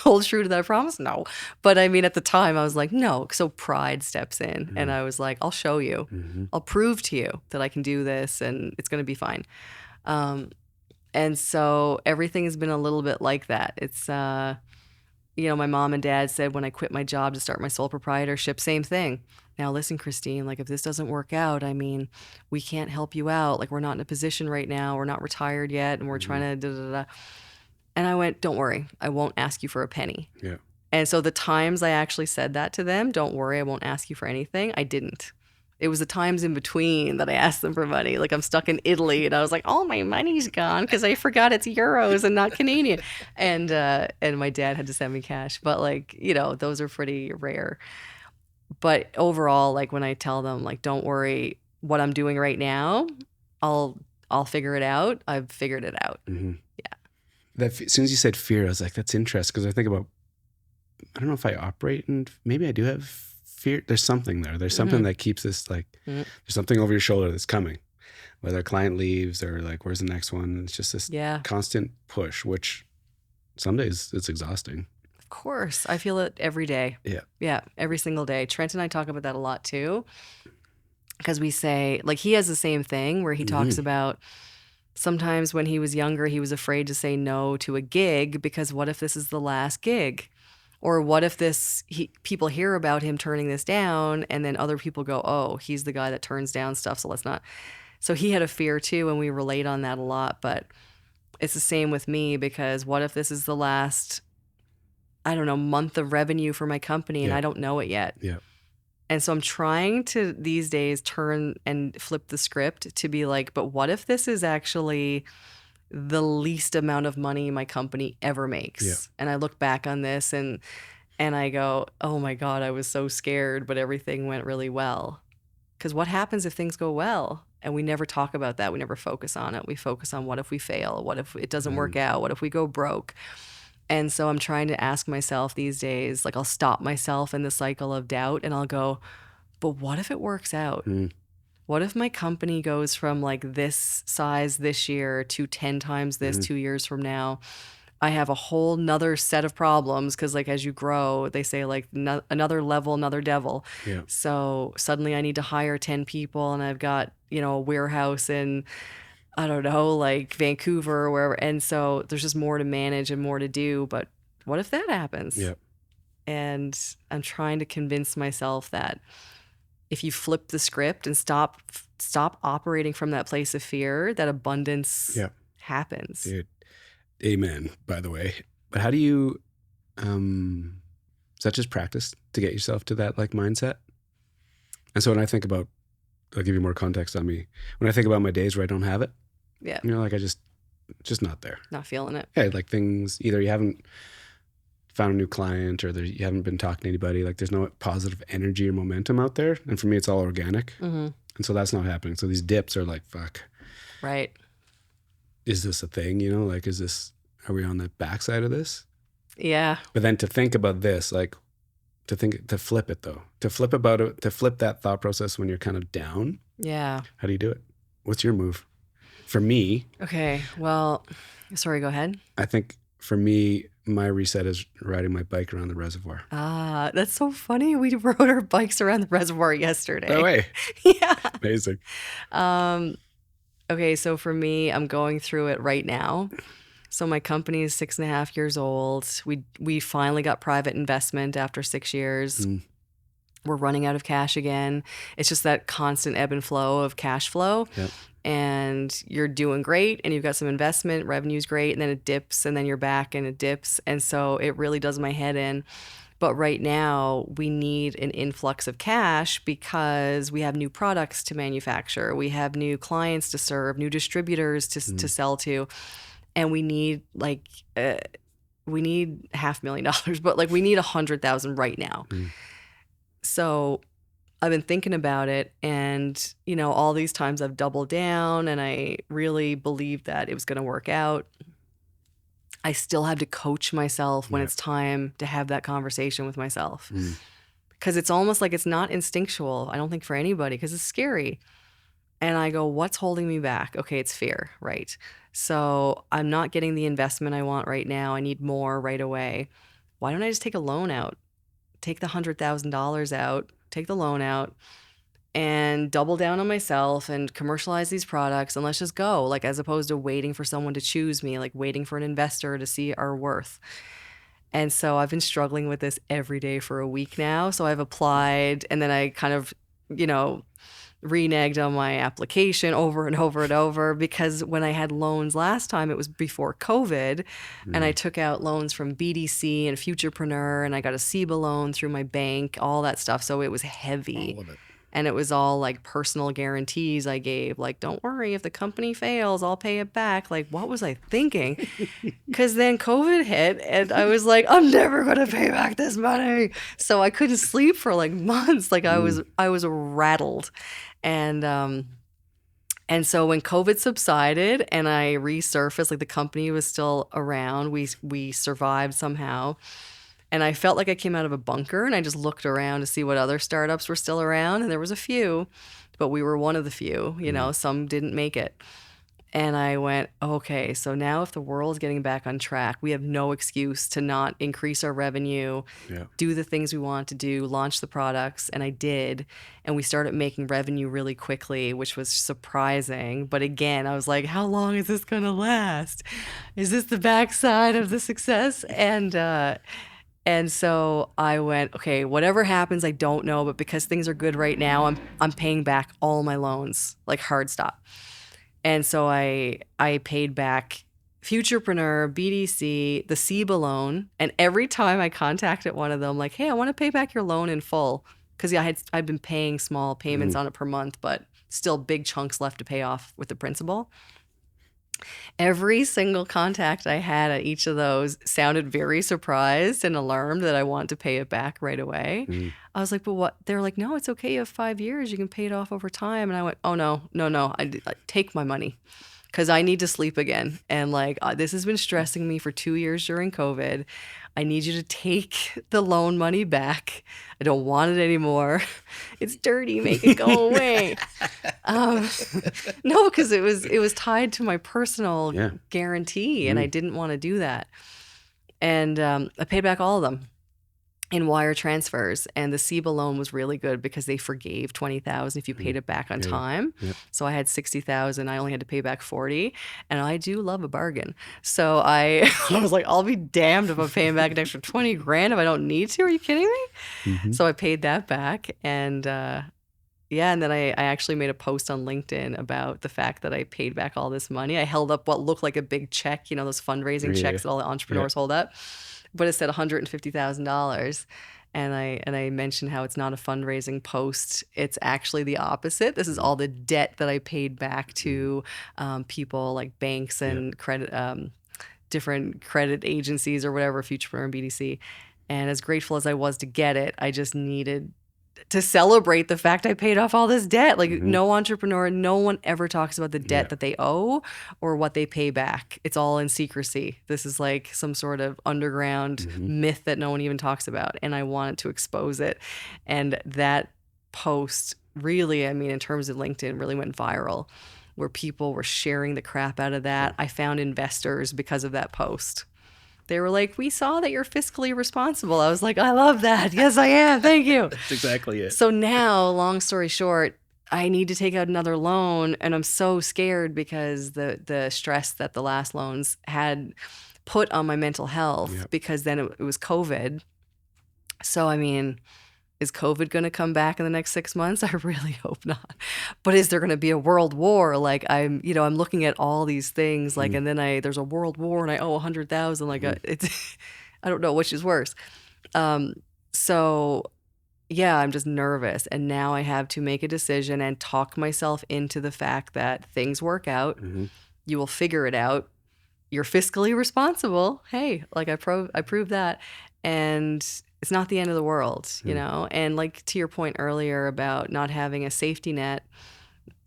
hold true to that promise? No. But I mean, at the time, I was like, no. So pride steps in. And I was like, I'll show you. I'll prove to you that I can do this and it's going to be fine. And so everything has been a little bit like that. It's, my mom and dad said when I quit my job to start my sole proprietorship, same thing. Now, listen, Christine, like, if this doesn't work out, I mean, we can't help you out. Like, we're not in a position right now. We're not retired yet. And we're trying to da-da-da-da. And I went, don't worry. I won't ask you for a penny. Yeah. And so the times I actually said that to them, don't worry, I won't ask you for anything, I didn't. It was the times in between that I asked them for money. Like, I'm stuck in Italy and I was like, all my money's gone because I forgot it's euros and not Canadian. And my dad had to send me cash. But, like, those are pretty rare. But overall, like, when I tell them, like, don't worry, what I'm doing right now, I'll figure it out. I've figured it out. Yeah. As soon as you said fear, I was like, that's interesting, because I think about, I don't know if I operate and maybe I do have fear. There's something there. There's something that keeps this, like, there's something over your shoulder that's coming, whether a client leaves or, like, where's the next one? It's just this constant push, which some days it's exhausting. Of course. I feel it every day. Yeah. Yeah. Every single day. Trent and I talk about that a lot too. Because we say, like, he has the same thing where he talks about sometimes when he was younger, he was afraid to say no to a gig because what if this is the last gig? Or what if people hear about him turning this down and then other people go, oh, he's the guy that turns down stuff, so let's not. So he had a fear too, and we relate on that a lot. But it's the same with me, because what if this is the last, I don't know, month of revenue for my company and I don't know it yet. Yeah. And so I'm trying to these days turn and flip the script to be like, but what if this is actually the least amount of money my company ever makes? Yeah. And I look back on this and I go, oh my God, I was so scared, but everything went really well. Because what happens if things go well? And we never talk about that. We never focus on it. We focus on what if we fail? What if it doesn't work out? What if we go broke? And so I'm trying to ask myself these days, like, I'll stop myself in the cycle of doubt and I'll go, but what if it works out? What if my company goes from, like, this size this year to 10 times this 2 years from now? I have a whole nother set of problems because, like, as you grow, they say, like, another level, another devil. Yeah. So suddenly I need to hire 10 people and I've got, a warehouse in, I don't know, like Vancouver or wherever. And so there's just more to manage and more to do. But what if that happens? Yep. And I'm trying to convince myself that if you flip the script and stop operating from that place of fear, that abundance happens. Dude, amen, by the way. But how do you, is that just practice to get yourself to that, like, mindset? And so when I think about, I'll give you more context on me. When I think about my days where I don't have it, Yeah. like I just not there. Not feeling it. Yeah, like things, either you haven't found a new client or you haven't been talking to anybody, like there's no positive energy or momentum out there. And for me, it's all organic. Mm-hmm. And so that's not happening. So these dips are like, fuck. Right. Is this a thing? Like, are we on the backside of this? Yeah. But then to think about this, like to flip it though, to flip that thought process when you're kind of down. Yeah. How do you do it? What's your move? For me. Okay. Well, sorry, go ahead. I think for me, my reset is riding my bike around the reservoir. Ah, that's so funny. We rode our bikes around the reservoir yesterday. No way. Yeah. Amazing. Okay, so for me, I'm going through it right now. So my company is 6.5 years old. We finally got private investment after 6 years. We're running out of cash again. It's just that constant ebb and flow of cash flow. Yep. And you're doing great and you've got some investment, revenue's great, and then it dips and then you're back and it dips. And so it really does my head in. But right now we need an influx of cash because we have new products to manufacture. We have new clients to serve, new distributors to sell to. And we need we need $500,000, but like we need 100,000 right now. So I've been thinking about it, and all these times I've doubled down and I really believed that it was going to work out. I still have to coach myself when it's time to have that conversation with myself, because it's almost like it's not instinctual, I don't think, for anybody, because it's scary. And I go, what's holding me back? Okay, it's fear, right? So I'm not getting the investment I want right now. I need more right away. Why don't I just take a loan out? Take the $100,000 out, take the loan out, and double down on myself and commercialize these products, and let's just go, like, as opposed to waiting for someone to choose me, like waiting for an investor to see our worth. And so I've been struggling with this every day for a week now. So I've applied, and then I kind of, reneged on my application over and over and over, because when I had loans last time, it was before COVID, and I took out loans from BDC and Futurepreneur, and I got a CEBA loan through my bank, all that stuff. So it was heavy. All of it. And it was all like personal guarantees I gave, like, don't worry, if the company fails, I'll pay it back. Like, what was I thinking? Because then COVID hit and I was like, I'm never going to pay back this money. So I couldn't sleep for like months. Like I was rattled. And so when COVID subsided and I resurfaced, like the company was still around, we survived somehow. And I felt like I came out of a bunker, and I just looked around to see what other startups were still around. And there was a few, but we were one of the few, some didn't make it. And I went, okay, so now if the world's getting back on track, we have no excuse to not increase our revenue, do the things we want to do, launch the products. And I did. And we started making revenue really quickly, which was surprising. But again, I was like, how long is this going to last? Is this the backside of the success? And so I went, okay, whatever happens, I don't know, but because things are good right now, I'm paying back all my loans, like hard stop. And so I paid back Futurepreneur, BDC, the CEBA loan, and every time I contacted one of them, like, hey, I want to pay back your loan in full, because I'd been paying small payments on it per month, but still big chunks left to pay off with the principal. Every single contact I had at each of those sounded very surprised and alarmed that I want to pay it back right away. I was like, but what? They're like, no, it's okay. You have 5 years. You can pay it off over time. And I went, oh, no. I take my money, because I need to sleep again. And like, this has been stressing me for 2 years during COVID. I need you to take the loan money back. I don't want it anymore. It's dirty. Make it go away. No, because it was tied to my personal guarantee, and I didn't want to do that. And I paid back all of them in wire transfers, and the CEBA loan was really good because they forgave $20,000 if you paid it back on time. So I had $60,000. I only had to pay back $40,000, and I do love a bargain. So I was like, I'll be damned if I'm paying back an extra $20,000 if I don't need to. Are you kidding me? So I paid that back, and and then I actually made a post on LinkedIn about the fact that I paid back all this money. I held up what looked like a big check, those fundraising checks that all the entrepreneurs hold up. But it said $150,000. I mentioned how it's not a fundraising post. It's actually the opposite. This is all the debt that I paid back to people like banks and credit, different credit agencies or whatever, Futurepreneur and BDC. And as grateful as I was to get it, I just needed to celebrate the fact I paid off all this debt. Like no entrepreneur, no one ever talks about the debt that they owe or what they pay back. It's all in secrecy. This is like some sort of underground myth that no one even talks about. And I wanted to expose it. And that post really, I mean, in terms of LinkedIn, really went viral, where people were sharing the crap out of that. I found investors because of that post. They were like, we saw that you're fiscally responsible. I was like, I love that. Yes, I am. Thank you. That's exactly it. So now, long story short, I need to take out another loan. And I'm so scared because the stress that the last loans had put on my mental health, because then it was COVID. So, I mean, is COVID going to come back in the next 6 months? I really hope not. But is there going to be a world war? Like I'm looking at all these things, like, and then there's a world war and I owe 100,000. Like it's, I don't know which is worse. So yeah, I'm just nervous. And now I have to make a decision and talk myself into the fact that things work out. You will figure it out. You're fiscally responsible. Hey, like I proved that. And it's not the end of the world, you know? And like to your point earlier about not having a safety net,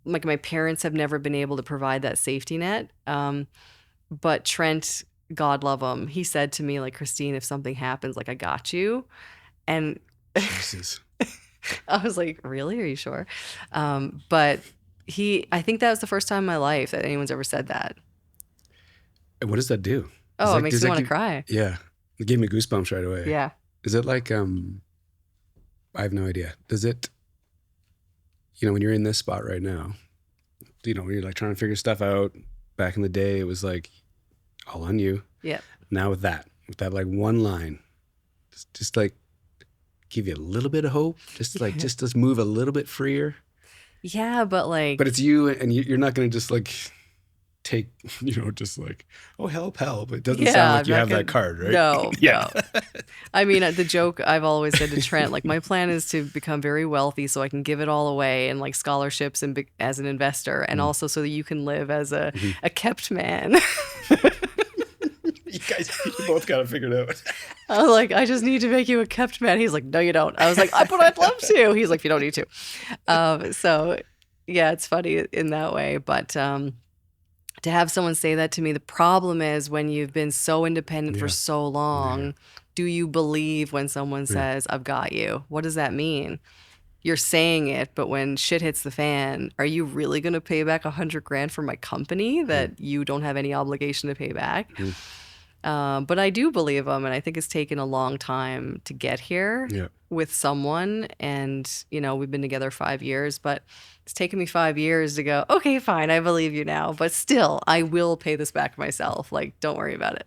like my parents have never been able to provide that safety net. But Trent, God love him, he said to me, like, Christine, if something happens, like, I got you. And Jesus. I was like, really? Are you sure? But I think that was the first time in my life that anyone's ever said that. And what does that do? Oh, it makes me want to cry. Yeah. It gave me goosebumps right away. Yeah. Is it like, I have no idea. Does it, when you're in this spot right now, when you're like trying to figure stuff out, back in the day, it was like all on you. Yeah. Now with that like one line, just like give you a little bit of hope, just like, just move a little bit freer. Yeah. But it's you, and you're not going to just like take, just like, oh, help. It doesn't sound like you have that card, right? No, no. I mean, the joke I've always said to Trent, like, my plan is to become very wealthy so I can give it all away and like scholarships and as an investor, and also so that you can live as a kept man. You guys, you both got it figured out. I was like, I just need to make you a kept man. He's like, no, you don't. I was like, but I'd love to. He's like, you don't need to. So yeah, it's funny in that way, but to have someone say that to me, the problem is when you've been so independent for so long, do you believe when someone says, I've got you? What does that mean? You're saying it, but when shit hits the fan, are you really going to pay back $100,000 from my company that you don't have any obligation to pay back? But I do believe them, and I think it's taken a long time to get here with someone. And, we've been together 5 years, but it's taken me 5 years to go, okay, fine, I believe you now. But still, I will pay this back myself. Like, don't worry about it.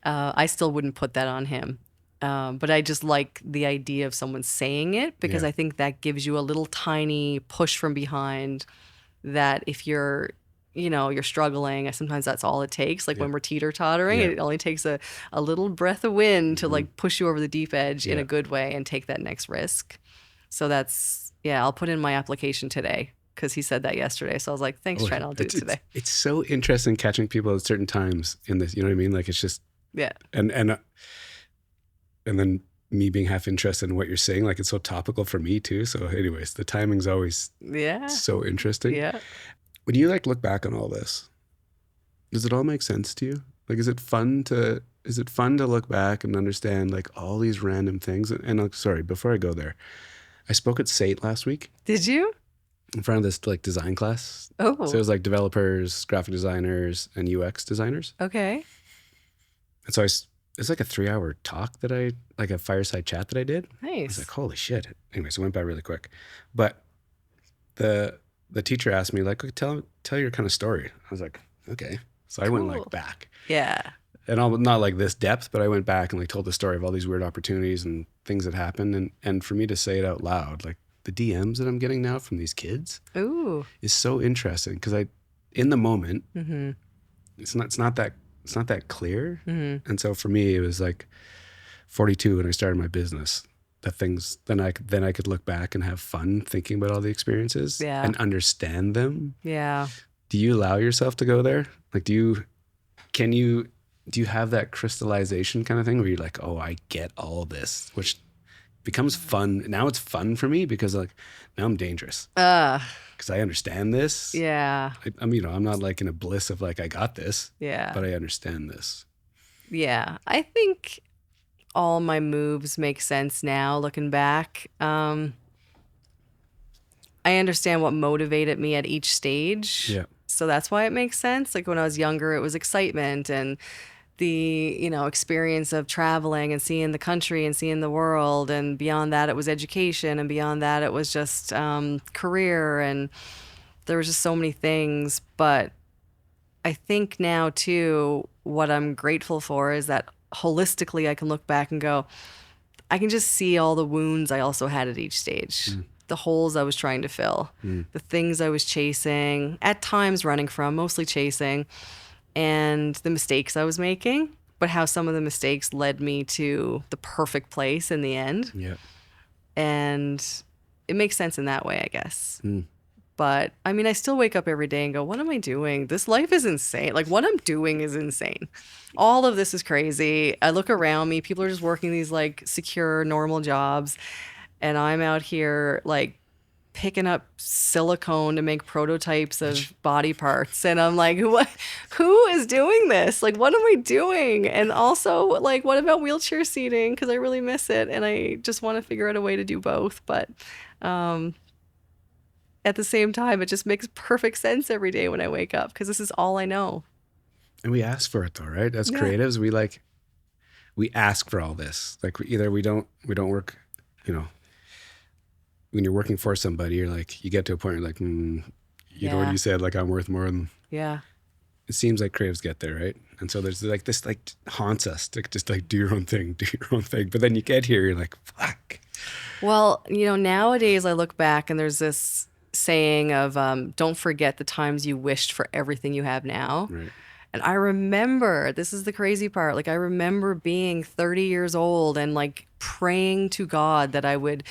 I still wouldn't put that on him. But I just like the idea of someone saying it, because I think that gives you a little tiny push from behind that if you're struggling, sometimes that's all it takes. Like when we're teeter-tottering, it only takes a little breath of wind to like push you over the deep edge in a good way and take that next risk. So that's, I'll put in my application today because he said that yesterday. So I was like, thanks, Trent, I'll do it today. It's so interesting catching people at certain times in this, you know what I mean? Like it's just, and then me being half interested in what you're saying, like it's so topical for me too. So anyways, the timing's always so interesting. Yeah. When you like look back on all this, does it all make sense to you? Like, is it fun to look back and understand like all these random things? And sorry, before I go there, I spoke at SAIT last week. Did you? In front of this like design class. Oh. So it was like developers, graphic designers, and UX designers. Okay. And so it's like a 3-hour talk like a fireside chat that I did. Nice. I was like, holy shit. Anyways, it went by really quick. But the teacher asked me, like, tell your kind of story. I was like, okay. So I went like back. Yeah. And not like this depth, but I went back and like told the story of all these weird opportunities and things that happened. And for me to say it out loud, like the DMs that I'm getting now from these kids is so interesting. Because in the moment, it's not that clear. And so for me, it was like 42 when I started my business. the things, then I could look back and have fun thinking about all the experiences Yeah. and understand them. Yeah. Do you allow yourself to go there? Like, do you have that crystallization kind of thing where you're like, oh, I get all this, which becomes fun. Now it's fun for me because like now I'm dangerous because I understand this. Yeah. I'm, I'm not like in a bliss of like, I got this, Yeah. but I understand this. Yeah. I think all my moves make sense now looking back. I understand what motivated me at each stage. Yeah. So that's why it makes sense. Like when I was younger, it was excitement and the, experience of traveling and seeing the country and seeing the world. And beyond that, it was education. And beyond that, it was just career. And there was just so many things. But I think now, too, what I'm grateful for is that holistically, I can look back and go, I can just see all the wounds I also had at each stage. The holes I was trying to fill, the things I was chasing, at times running from, mostly chasing, and the mistakes I was making, but how some of the mistakes led me to the perfect place in the end. Yeah. And it makes sense in that way, I guess. But I mean, I still wake up every day and go, what am I doing? This life is insane. Like what I'm doing is insane. All of this is crazy. I look around me, people are just working these like secure, normal jobs. And I'm out here like picking up silicone to make prototypes of body parts. And I'm like, what? Who is doing this? Like, what am I doing? And also, like, what about wheelchair seating? Because I really miss it. And I just want to figure out a way to do both. But at the same time, it just makes perfect sense every day when I wake up because this is all I know. And we ask for it though, right? As creatives, we ask for all this. Like either we don't work, when you're working for somebody, you're like, you get to a point, you're like, know what you said, like I'm worth more than. Yeah. It seems like creatives get there, right? And so there's like this, like haunts us to just like do your own thing. But then you get here, you're like, fuck. Well, nowadays I look back and there's this saying of, don't forget the times you wished for everything you have now. Right. And I remember, this is the crazy part, like I remember being 30 years old and like praying to God that I would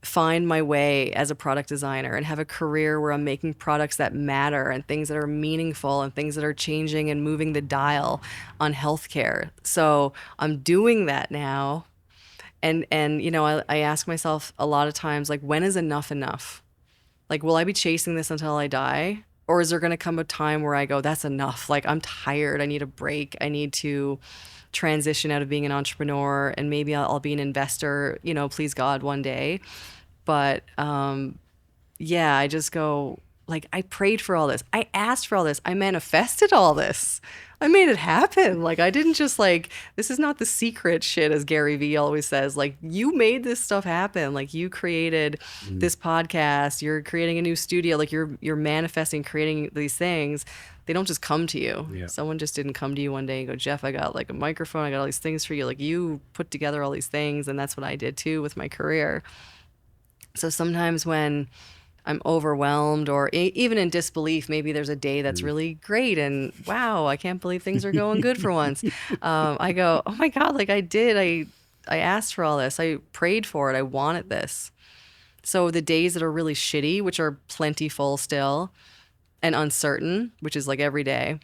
find my way as a product designer and have a career where I'm making products that matter and things that are meaningful and things that are changing and moving the dial on healthcare. So I'm doing that now. And I ask myself a lot of times, like, when is enough enough? Like, will I be chasing this until I die? Or is there going to come a time where I go, that's enough. Like, I'm tired. I need a break. I need to transition out of being an entrepreneur and maybe I'll be an investor, please God, one day. But I just go, like, I prayed for all this. I asked for all this. I manifested all this. I made it happen. Like, I didn't just like, this is not the secret shit, as Gary Vee always says. Like, you made this stuff happen. Like, you created this podcast. You're creating a new studio. Like, you're manifesting, creating these things. They don't just come to you. Yeah. Someone just didn't come to you one day and go, Jeff, I got like a microphone. I got all these things for you. Like, you put together all these things. And that's what I did too with my career. So sometimes when I'm overwhelmed or even in disbelief, maybe there's a day that's really great and wow, I can't believe things are going good for once. I go, oh my God, like I did. I asked for all this. I prayed for it. I wanted this. So the days that are really shitty, which are plentiful still, and uncertain, which is like every day,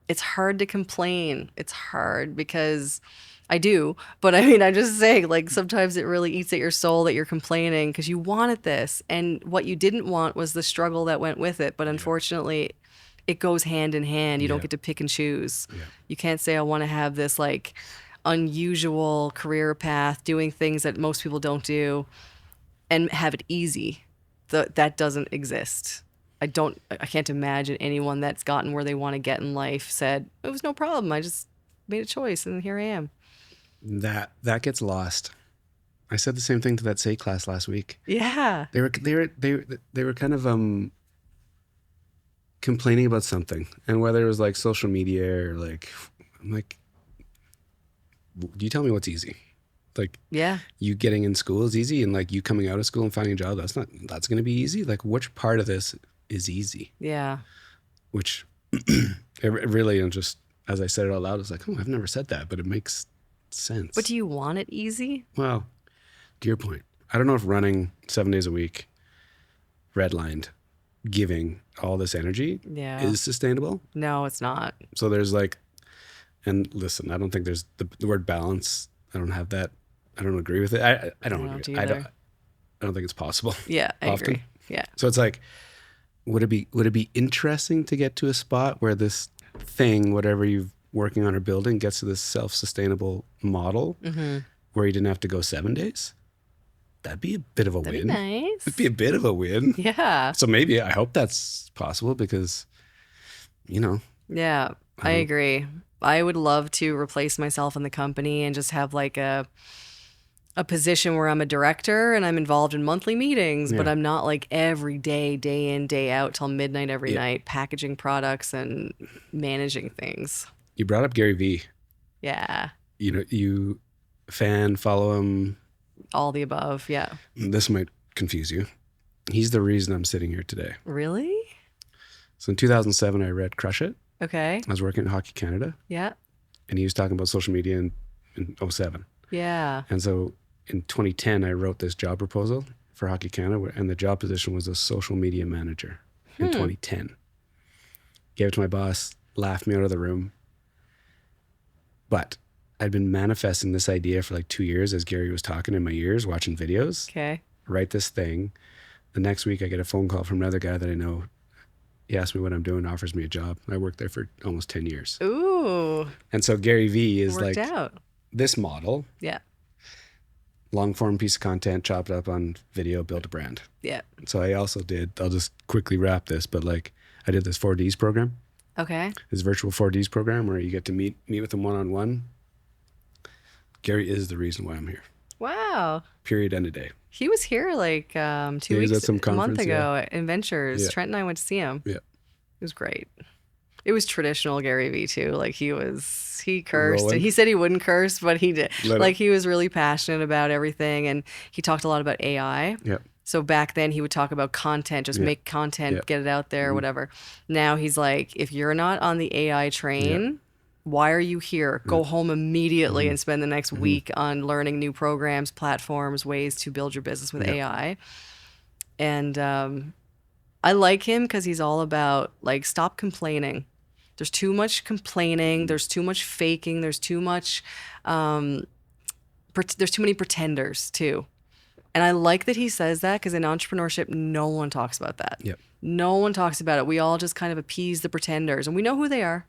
it's hard to complain. It's hard because I do. But I mean, I'm just saying, like, sometimes it really eats at your soul that you're complaining because you wanted this. And what you didn't want was the struggle that went with it. But unfortunately, it goes hand in hand. You don't get to pick and choose. Yeah. You can't say, I want to have this, like, unusual career path, doing things that most people don't do, and have it easy. That doesn't exist. I can't imagine anyone that's gotten where they want to get in life said, it was no problem. I just made a choice and here I am. That gets lost. I said the same thing to that SAY class last week. Yeah. They were kind of complaining about something, and whether it was like social media or like, I'm like, do you tell me what's easy? Like, yeah, you getting in school is easy, and like you coming out of school and finding a job, that's going to be easy. Like, which part of this is easy? Yeah. Which it really, and just as I said it out loud, it's like, oh, I've never said that, but it makes sense. But do you want it easy? Well, to your point, I don't know if running 7 days a week, redlined, giving all this energy is sustainable. No, it's not. So there's like, and listen, I don't think there's the word balance. I don't have that. I don't agree with it. I don't agree. I don't think it's possible. Yeah, I agree. Yeah. So it's like, would it be interesting to get to a spot where this thing, whatever you're working on or building, gets to this self-sustainable model where you didn't have to go 7 days? That'd be a bit of a win. Nice. It'd be a bit of a win. Yeah. So maybe I hope that's possible because, Yeah, I agree. I would love to replace myself in the company and just have like a position where I'm a director and I'm involved in monthly meetings, but I'm not like every day, day in, day out till midnight every night, packaging products and managing things. You brought up Gary Vee. Yeah. You follow him. All the above, yeah. This might confuse you. He's the reason I'm sitting here today. Really? So in 2007, I read Crush It. Okay. I was working at Hockey Canada. Yeah. And he was talking about social media in 2007. Yeah. And so in 2010, I wrote this job proposal for Hockey Canada, and the job position was a social media manager in 2010. Gave it to my boss, laughed me out of the room. But I'd been manifesting this idea for like 2 years as Gary was talking in my ears, watching videos. Okay. Write this thing. The next week, I get a phone call from another guy that I know. He asks me what I'm doing, offers me a job. I worked there for almost 10 years. Ooh. And so Gary Vee is worked out. This model. Yeah. Long form piece of content, chopped up on video, build a brand. Yeah. So I also I'll just quickly wrap this, but like I did this 4Ds program. Okay. This virtual 4Ds program where you get to meet with them one-on-one. Gary is the reason why I'm here. Wow. Period, end of day. He was here like 2 weeks, a month ago at Inventures. Trent and I went to see him. Yeah. It was great. It was traditional Gary Vee too. Like he cursed. Rolling. He said he wouldn't curse, but he did. Like he was really passionate about everything, and he talked a lot about AI. Yeah. So back then he would talk about content, just make content, get it out there, whatever. Now he's like, if you're not on the AI train, why are you here? Go home immediately and spend the next week on learning new programs, platforms, ways to build your business with AI. And I like him because he's all about like, stop complaining. There's too much complaining. There's too much faking. There's too much, there's too many pretenders too. And I like that he says that because in entrepreneurship, no one talks about that. Yep. No one talks about it. We all just kind of appease the pretenders and we know who they are.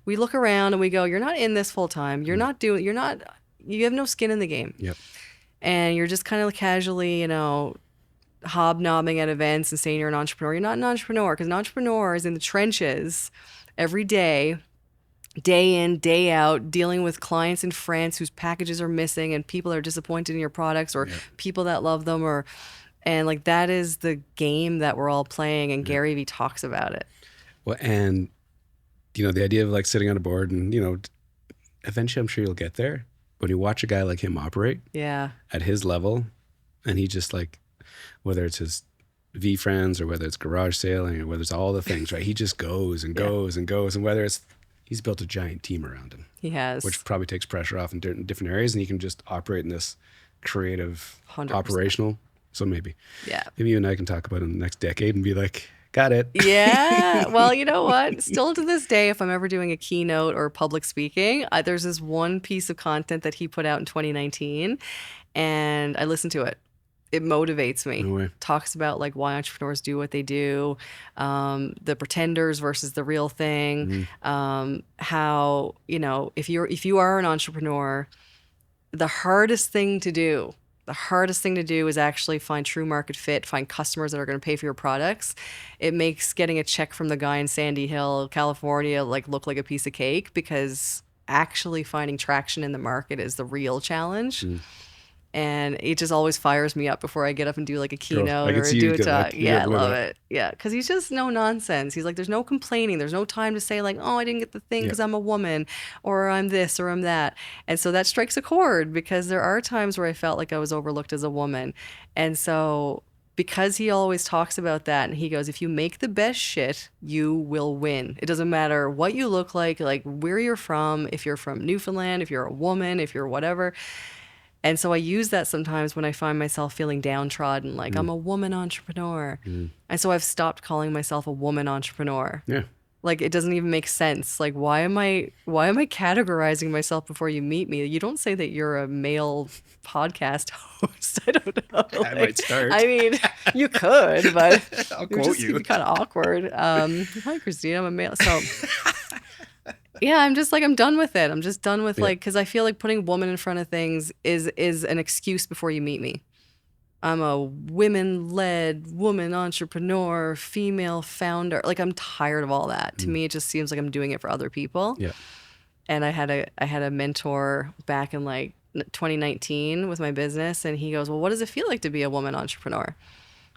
We look around and we go, you're not in this full time. You have no skin in the game. Yep. And you're just kind of casually, hobnobbing at events and saying you're an entrepreneur. You're not an entrepreneur because an entrepreneur is in the trenches every day in, day out, dealing with clients in France whose packages are missing and people are disappointed in your products or people that love them and like that is the game that we're all playing and Gary Vee talks about it. Well, and the idea of like sitting on a board and eventually I'm sure you'll get there. When you watch a guy like him operate at his level and he just like, whether it's his V friends or whether it's garage sailing or whether it's all the things, right? He just goes and goes and goes. And whether he's built a giant team around him. He has. Which probably takes pressure off in different areas and he can just operate in this creative, 100%. Operational. So maybe you and I can talk about it in the next decade and be like, got it. Yeah. Well, you know what? Still to this day, if I'm ever doing a keynote or public speaking, there's this one piece of content that he put out in 2019 and I listen to it. It motivates me. No way. Talks about like why entrepreneurs do what they do, the pretenders versus the real thing. How if you are an entrepreneur, the hardest thing to do is actually find true market fit, find customers that are going to pay for your products. It makes getting a check from the guy in Sandy Hill, California, like look like a piece of cake because actually finding traction in the market is the real challenge. And it just always fires me up before I get up and do like a keynote or do a talk. I love it. Yeah, because he's just no nonsense. He's like, there's no complaining. There's no time to say like, oh, I didn't get the thing because I'm a woman or I'm this or I'm that. And so that strikes a chord because there are times where I felt like I was overlooked as a woman. And so because he always talks about that and he goes, if you make the best shit, you will win. It doesn't matter what you look like where you're from, if you're from Newfoundland, if you're a woman, if you're whatever. And so I use that sometimes when I find myself feeling downtrodden, like I'm a woman entrepreneur. And so I've stopped calling myself a woman entrepreneur. Yeah. Like, it doesn't even make sense. Like, why am I categorizing myself before you meet me? You don't say that you're a male podcast host. I don't know. I might start. I mean, you could, but I'll it would quote just you. be kind of awkward. Hi, Christine. I'm a male. So, yeah, I'm just like, I'm done with it. I'm just done with like, because I feel like putting woman in front of things is an excuse before you meet me. I'm a women-led woman entrepreneur, female founder. Like, I'm tired of all that. To me, it just seems like I'm doing it for other people. Yeah. And I had a mentor back in like 2019 with my business, and he goes, "Well, what does it feel like to be a woman entrepreneur?"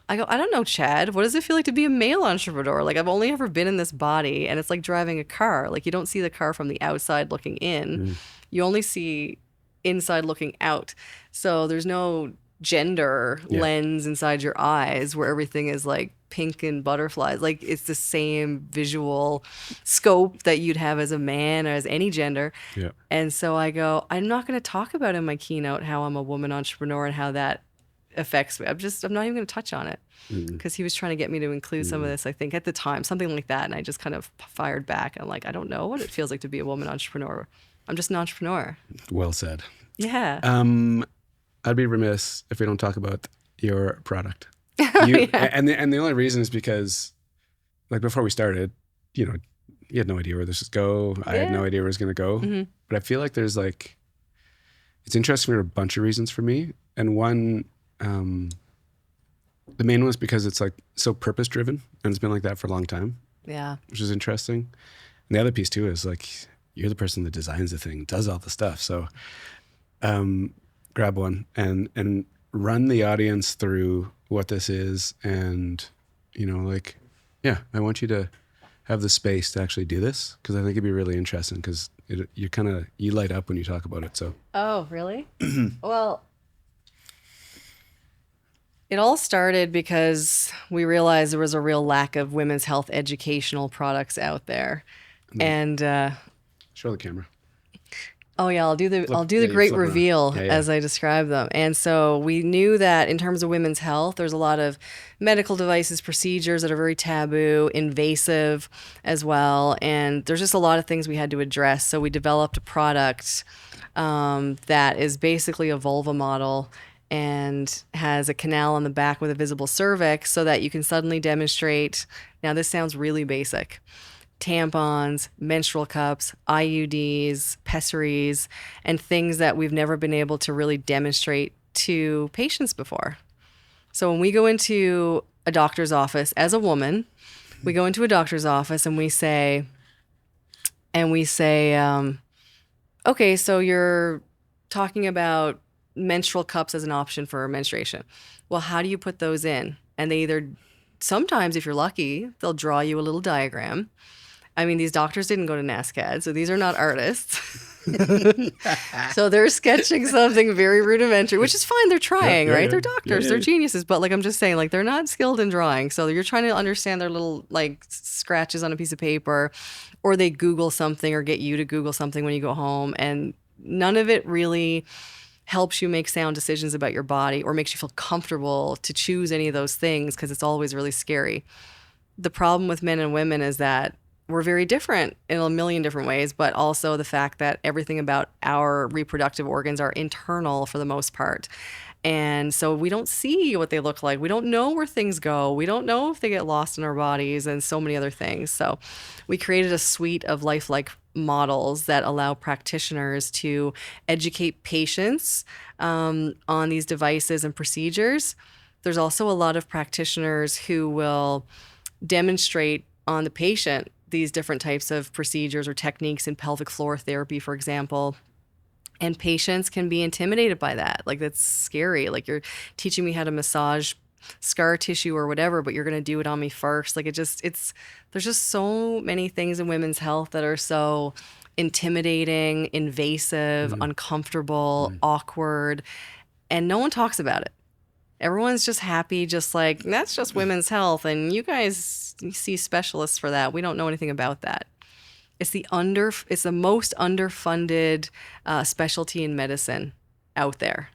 I go, "I don't know, Chad. What does it feel like to be a male entrepreneur? Like, I've only ever been in this body, and it's like driving a car. Like, you don't see the car from the outside looking in. You only see inside looking out. So there's no gender lens inside your eyes where everything is like pink and butterflies. Like, it's the same visual scope that you'd have as a man or as any gender." Yeah. And so I go, I'm not going to talk about in my keynote how I'm a woman entrepreneur and how that affects me. I'm not even going to touch on it, because he was trying to get me to include some of this, I think, at the time, something like that. And I just kind of fired back. I'm like, I don't know what it feels like to be a woman entrepreneur. I'm just an entrepreneur. Well said. Yeah. I'd be remiss if we don't talk about your product. And the only reason is because, like, before we started, you know, you had no idea where this was go. I had no idea where it was going to go. But I feel like there's like, it's interesting for a bunch of reasons for me. And one, the main one is because it's like so purpose driven, and it's been like that for a long time. Yeah. Which is interesting. And the other piece too is like, you're the person that designs the thing, does all the stuff. So, grab one and run the audience through what this is. And, you know, like, yeah, I want you to have the space to actually do this, because I think it'd be really interesting, because you light up when you talk about it. So. Oh, really? Well, it all started because we realized there was a real lack of women's health educational products out there. And show the camera. Oh yeah, I'll do the great reveal as I describe them. And so we knew that in terms of women's health, there's a lot of medical devices, procedures that are very taboo, invasive as well. And there's just a lot of things we had to address. So we developed a product that is basically a vulva model and has a canal on the back with a visible cervix, so that you can suddenly demonstrate. Now, this sounds really basic. Tampons, menstrual cups, IUDs, pessaries, and things that we've never been able to really demonstrate to patients before. So when we go into a doctor's office as a woman, we go into a doctor's office and we say, okay, so you're talking about menstrual cups as an option for menstruation. Well, how do you put those in? And they sometimes, if you're lucky, they'll draw you a little diagram. I mean, these doctors didn't go to NASCAD, so these are not artists. So they're sketching something very rudimentary, which is fine. They're trying, right? They're doctors. They're geniuses. But like, I'm just saying, like, they're not skilled in drawing. So you're trying to understand their little like scratches on a piece of paper, or they Google something or get you to Google something when you go home. And none of it really helps you make sound decisions about your body or makes you feel comfortable to choose any of those things, because it's always really scary. The problem with men and women is that we're very different in a million different ways, but also the fact that everything about our reproductive organs are internal for the most part. And so we don't see what they look like. We don't know where things go. We don't know if they get lost in our bodies and so many other things. So we created a suite of lifelike models that allow practitioners to educate patients on these devices and procedures. There's also a lot of practitioners who will demonstrate on the patient these different types of procedures or techniques in pelvic floor therapy, for example. And patients can be intimidated by that. Like, that's scary. Like, you're teaching me how to massage scar tissue or whatever, but you're going to do it on me first. Like, there's just so many things in women's health that are so intimidating, invasive, uncomfortable, awkward, and no one talks about it. Everyone's just happy, just like, that's just women's health, and you guys see specialists for that. We don't know anything about that. It's the most underfunded specialty in medicine. out there.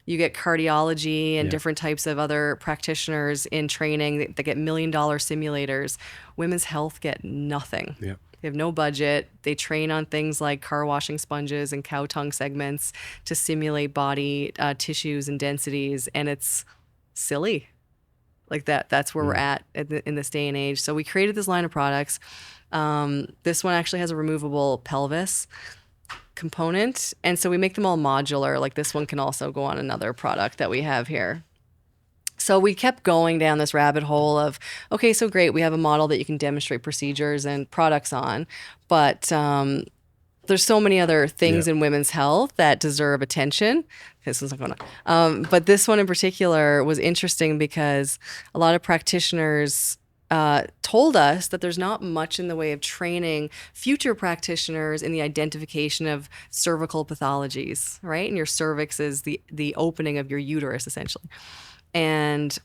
You get cardiology and different types of other practitioners in training that get $1 million simulators. Women's health get nothing. Yeah. They have no budget. They train on things like car washing sponges and cow tongue segments to simulate body tissues and densities. And it's silly. Like that's where we're at in this day and age. So we created this line of products. This one actually has a removable pelvis component. And so we make them all modular. Like this one can also go on another product that we have here. So we kept going down this rabbit hole of, okay, so great. We have a model that you can demonstrate procedures and products on, but there's so many other things in women's health that deserve attention. This one's not going on. But this one in particular was interesting because a lot of practitioners told us that there's not much in the way of training future practitioners in the identification of cervical pathologies, right? And your cervix is the opening of your uterus, essentially. And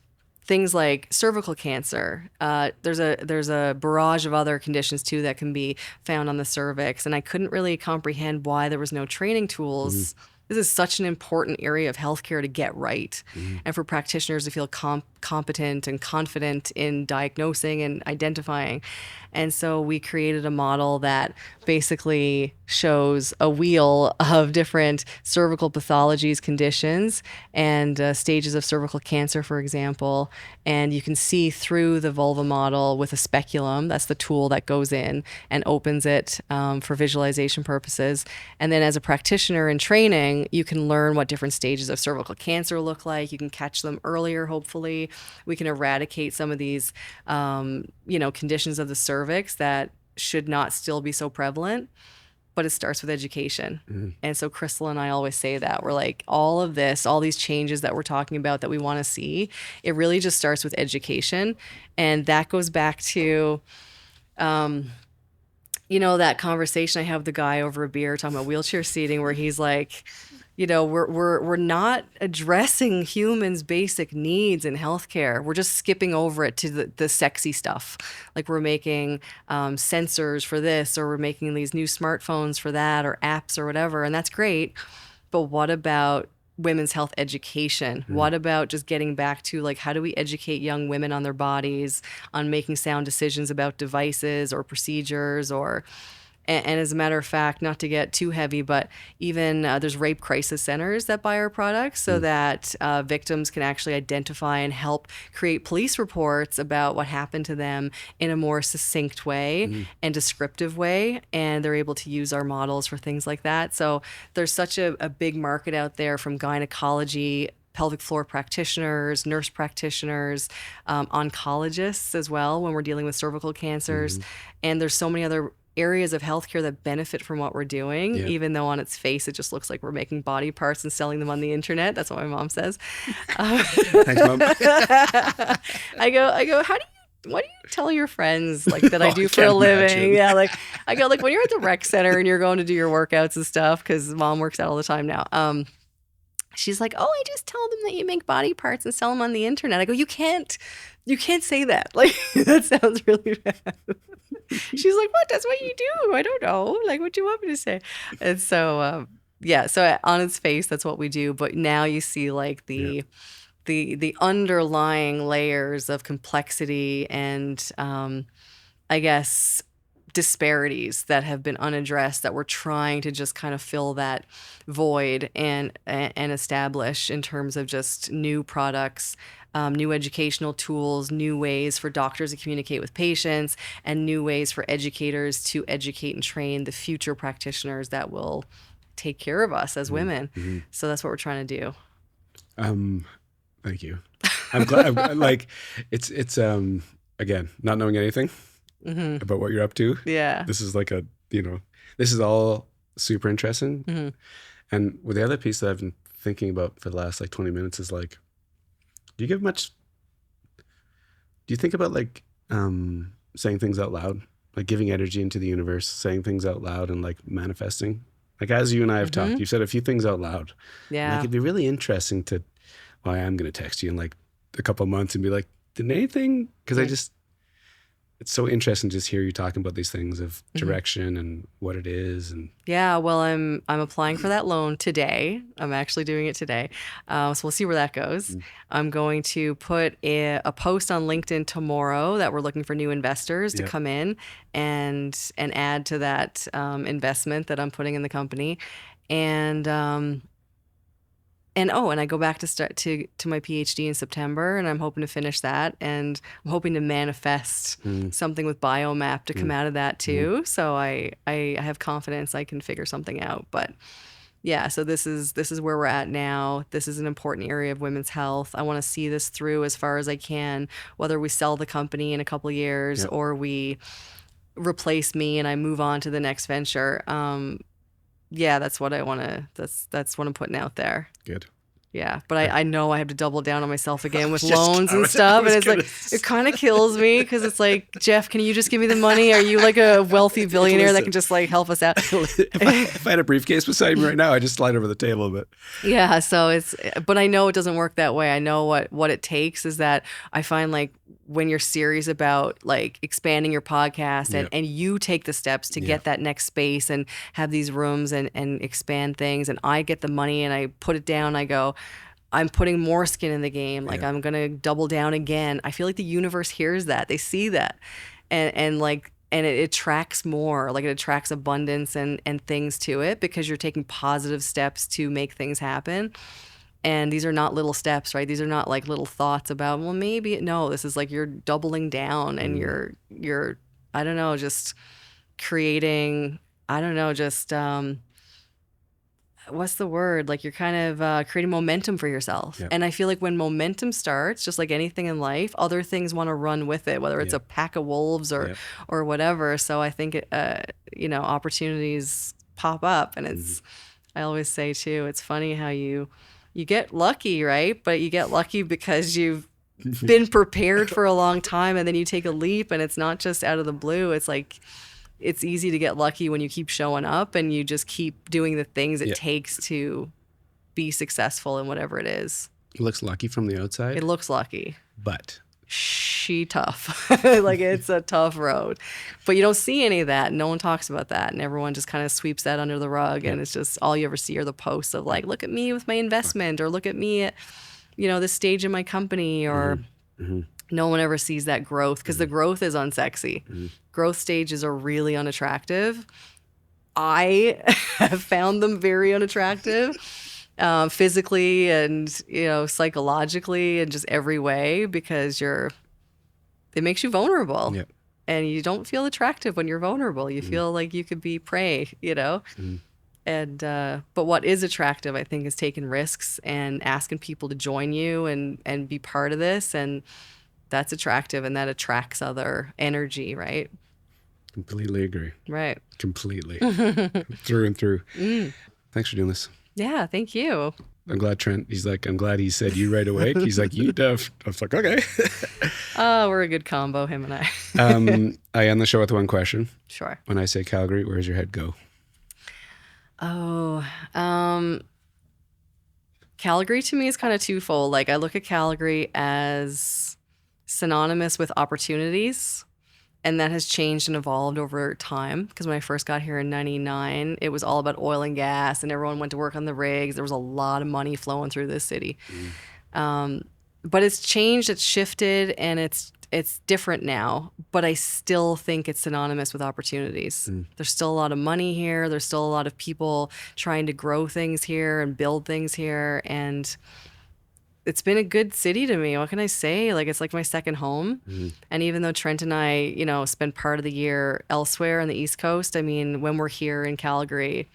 things like cervical cancer, there's a barrage of other conditions too that can be found on the cervix. And I couldn't really comprehend why there was no training tools. This is such an important area of healthcare to get right, and for practitioners to feel competent and confident in diagnosing and identifying. And so we created a model that basically shows a wheel of different cervical pathologies, conditions, and stages of cervical cancer, for example. And you can see through the vulva model with a speculum. That's the tool that goes in and opens it for visualization purposes. And then as a practitioner in training, you can learn what different stages of cervical cancer look like. You can catch them earlier, hopefully. We can eradicate some of these, conditions of the cervix that should not still be so prevalent. But it starts with education. And so Crystal and I always say that. We're like, all of this, all these changes that we're talking about that we want to see, it really just starts with education. And that goes back to, that conversation I have with the guy over a beer talking about wheelchair seating, where he's like, we're not addressing humans' basic needs in healthcare. We're just skipping over it to the sexy stuff. Like we're making sensors for this, or we're making these new smartphones for that, or apps or whatever. And that's great. But what about women's health education? What about just getting back to like, how do we educate young women on their bodies, on making sound decisions about devices or procedures, or and as a matter of fact, not to get too heavy, but even there's rape crisis centers that buy our products so that victims can actually identify and help create police reports about what happened to them in a more succinct way and descriptive way. And they're able to use our models for things like that. So there's such a big market out there, from gynecology, pelvic floor practitioners, nurse practitioners, oncologists as well when we're dealing with cervical cancers. And there's so many other areas of healthcare that benefit from what we're doing, even though on its face it just looks like we're making body parts and selling them on the internet. That's what my mom says. Thanks, Mom. I go, what do you tell your friends like that I do for a living? Imagine. Yeah, like I go, like when you're at the rec center and you're going to do your workouts and stuff, because Mom works out all the time now. She's like, oh, I just tell them that you make body parts and sell them on the internet. I go, you can't say that. Like, that sounds really bad. She's like, what? That's what you do. I don't know. Like, what do you want me to say? And so, so on its face, that's what we do. But now you see like the underlying layers of complexity and, I guess, disparities that have been unaddressed that we're trying to just kind of fill that void and establish in terms of just new products, new educational tools, new ways for doctors to communicate with patients, and new ways for educators to educate and train the future practitioners that will take care of us as women. So that's what we're trying to do. Thank you. I'm glad. Like it's again, not knowing anything about what you're up to. Yeah. This is like this is all super interesting. And with the other piece that I've been thinking about for the last like 20 minutes is like, do you think about like saying things out loud, like giving energy into the universe, saying things out loud and like manifesting? Like as you and I have talked, you've said a few things out loud. Yeah. Like it'd be really interesting to, I am going to text you in like a couple of months and be like, did anything? Because it's so interesting to just hear you talking about these things of direction and what it is. And Yeah, well, I'm applying for that loan today. I'm actually doing it today. So we'll see where that goes. I'm going to put a post on LinkedIn tomorrow that we're looking for new investors to come in and add to that investment that I'm putting in the company. And I go back to start to my PhD in September, and I'm hoping to finish that, and I'm hoping to manifest something with Biomap to come out of that too. So I have confidence I can figure something out. But yeah, so this is where we're at now. This is an important area of women's health. I want to see this through as far as I can, whether we sell the company in a couple of years or we replace me and I move on to the next venture. Yeah, that's what I want to, that's what I'm putting out there. Good. Yeah, but I know I have to double down on myself again with loans and stuff. And it's like, it kind of kills me because it's like, Jeff, can you just give me the money? Are you like a wealthy billionaire that can just like help us out? if I had a briefcase beside me right now, I'd just slide over the table. But yeah, so but I know it doesn't work that way. I know what it takes is that I find like when you're serious about like expanding your podcast and you take the steps to get that next space and have these rooms and expand things, and I get the money and I put it down, I go, I'm putting more skin in the game. Like I'm going to double down again. I feel like the universe hears that. They see that. And it attracts more, like it attracts abundance and things to it because you're taking positive steps to make things happen. And these are not little steps, right? These are not like little thoughts about, well, maybe, no, this is like you're doubling down and you're, I don't know, just creating, I don't know, just, what's the word? Like you're kind of creating momentum for yourself. And I feel like when momentum starts, just like anything in life, other things want to run with it, whether it's a pack of wolves or whatever. So I think, opportunities pop up, and it's, I always say too, it's funny how you get lucky, right? But you get lucky because you've been prepared for a long time, and then you take a leap, and it's not just out of the blue. It's like, it's easy to get lucky when you keep showing up and you just keep doing the things it takes to be successful in whatever it is. It looks lucky from the outside. It looks lucky. But she tough. Like it's a tough road. But you don't see any of that. No one talks about that. And everyone just kind of sweeps that under the rug. And it's just all you ever see are the posts of like, look at me with my investment, or look at me at, this stage in my company, or no one ever sees that growth because the growth is unsexy. Growth stages are really unattractive. I have found them very unattractive. Physically and psychologically and just every way, because it makes you vulnerable, and you don't feel attractive when you're vulnerable. You feel like you could be prey, and but what is attractive, I think, is taking risks and asking people to join you and be part of this, and that's attractive, and that attracts other energy, right? Completely agree. Right. Completely. Through and through. Thanks for doing this. Yeah, thank you. I'm glad I'm glad he said you right away. He's like, you Dev. I was like, okay. Oh, we're a good combo, him and I. I end the show with one question. Sure. When I say Calgary, where does your head go? Oh, Calgary to me is kind of twofold. Like I look at Calgary as synonymous with opportunities. And that has changed and evolved over time, because when I first got here in 99, it was all about oil and gas, and everyone went to work on the rigs. There was a lot of money flowing through this city. But it's changed, it's shifted, and it's different now. But I still think it's synonymous with opportunities. There's still a lot of money here. There's still a lot of people trying to grow things here and build things here. And it's been a good city to me. What can I say? Like, it's like my second home. And even though Trent and I, spend part of the year elsewhere on the East Coast, I mean, when we're here in Calgary,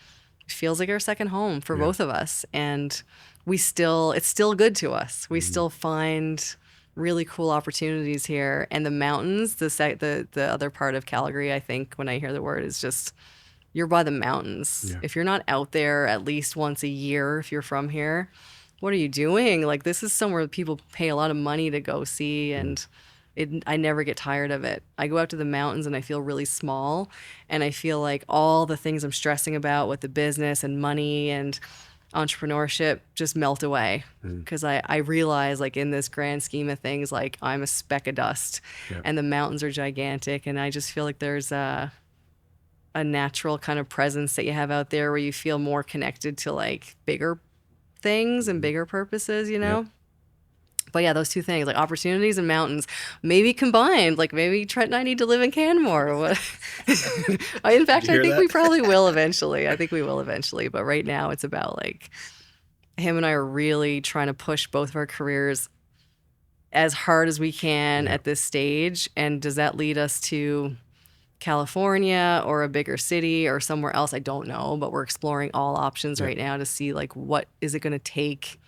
it feels like our second home for both of us. And it's still good to us. We still find really cool opportunities here. And the mountains, the other part of Calgary, I think, when I hear the word, is just, you're by the mountains. If you're not out there at least once a year, if you're from here, what are you doing? Like, this is somewhere people pay a lot of money to go see, and I never get tired of it. I go out to the mountains and I feel really small, and I feel like all the things I'm stressing about with the business and money and entrepreneurship just melt away, because I realize, like, in this grand scheme of things, like, I'm a speck of dust, and the mountains are gigantic, and I just feel like there's a natural kind of presence that you have out there where you feel more connected to, like, bigger things and bigger purposes, you know? But yeah, those two things, like opportunities and mountains, maybe combined. Like, maybe Trent and I need to live in Canmore. In fact, I think we probably will eventually. I think we will eventually. But right now it's about, like, him and I are really trying to push both of our careers as hard as we can at this stage. And does that lead us to California or a bigger city or somewhere else? I don't know, but we're exploring all options right now to see, like, what is it going to take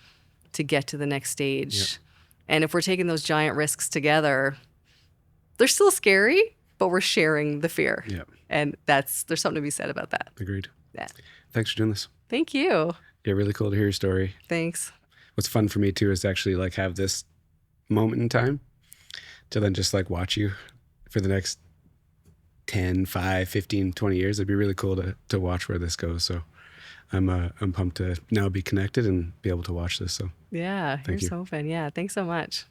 to get to the next stage. And if we're taking those giant risks together, they're still scary, but we're sharing the fear. And there's something to be said about that. Agreed. Yeah. Thanks for doing this. Thank you. Yeah, really cool to hear your story. Thanks. What's fun for me too is to actually, like, have this moment in time to then just, like, watch you for the next 10, 5, 15, 20 years. It'd be really cool to watch where this goes. So I'm pumped to now be connected and be able to watch this. So yeah, thank you. So open. Yeah, thanks so much.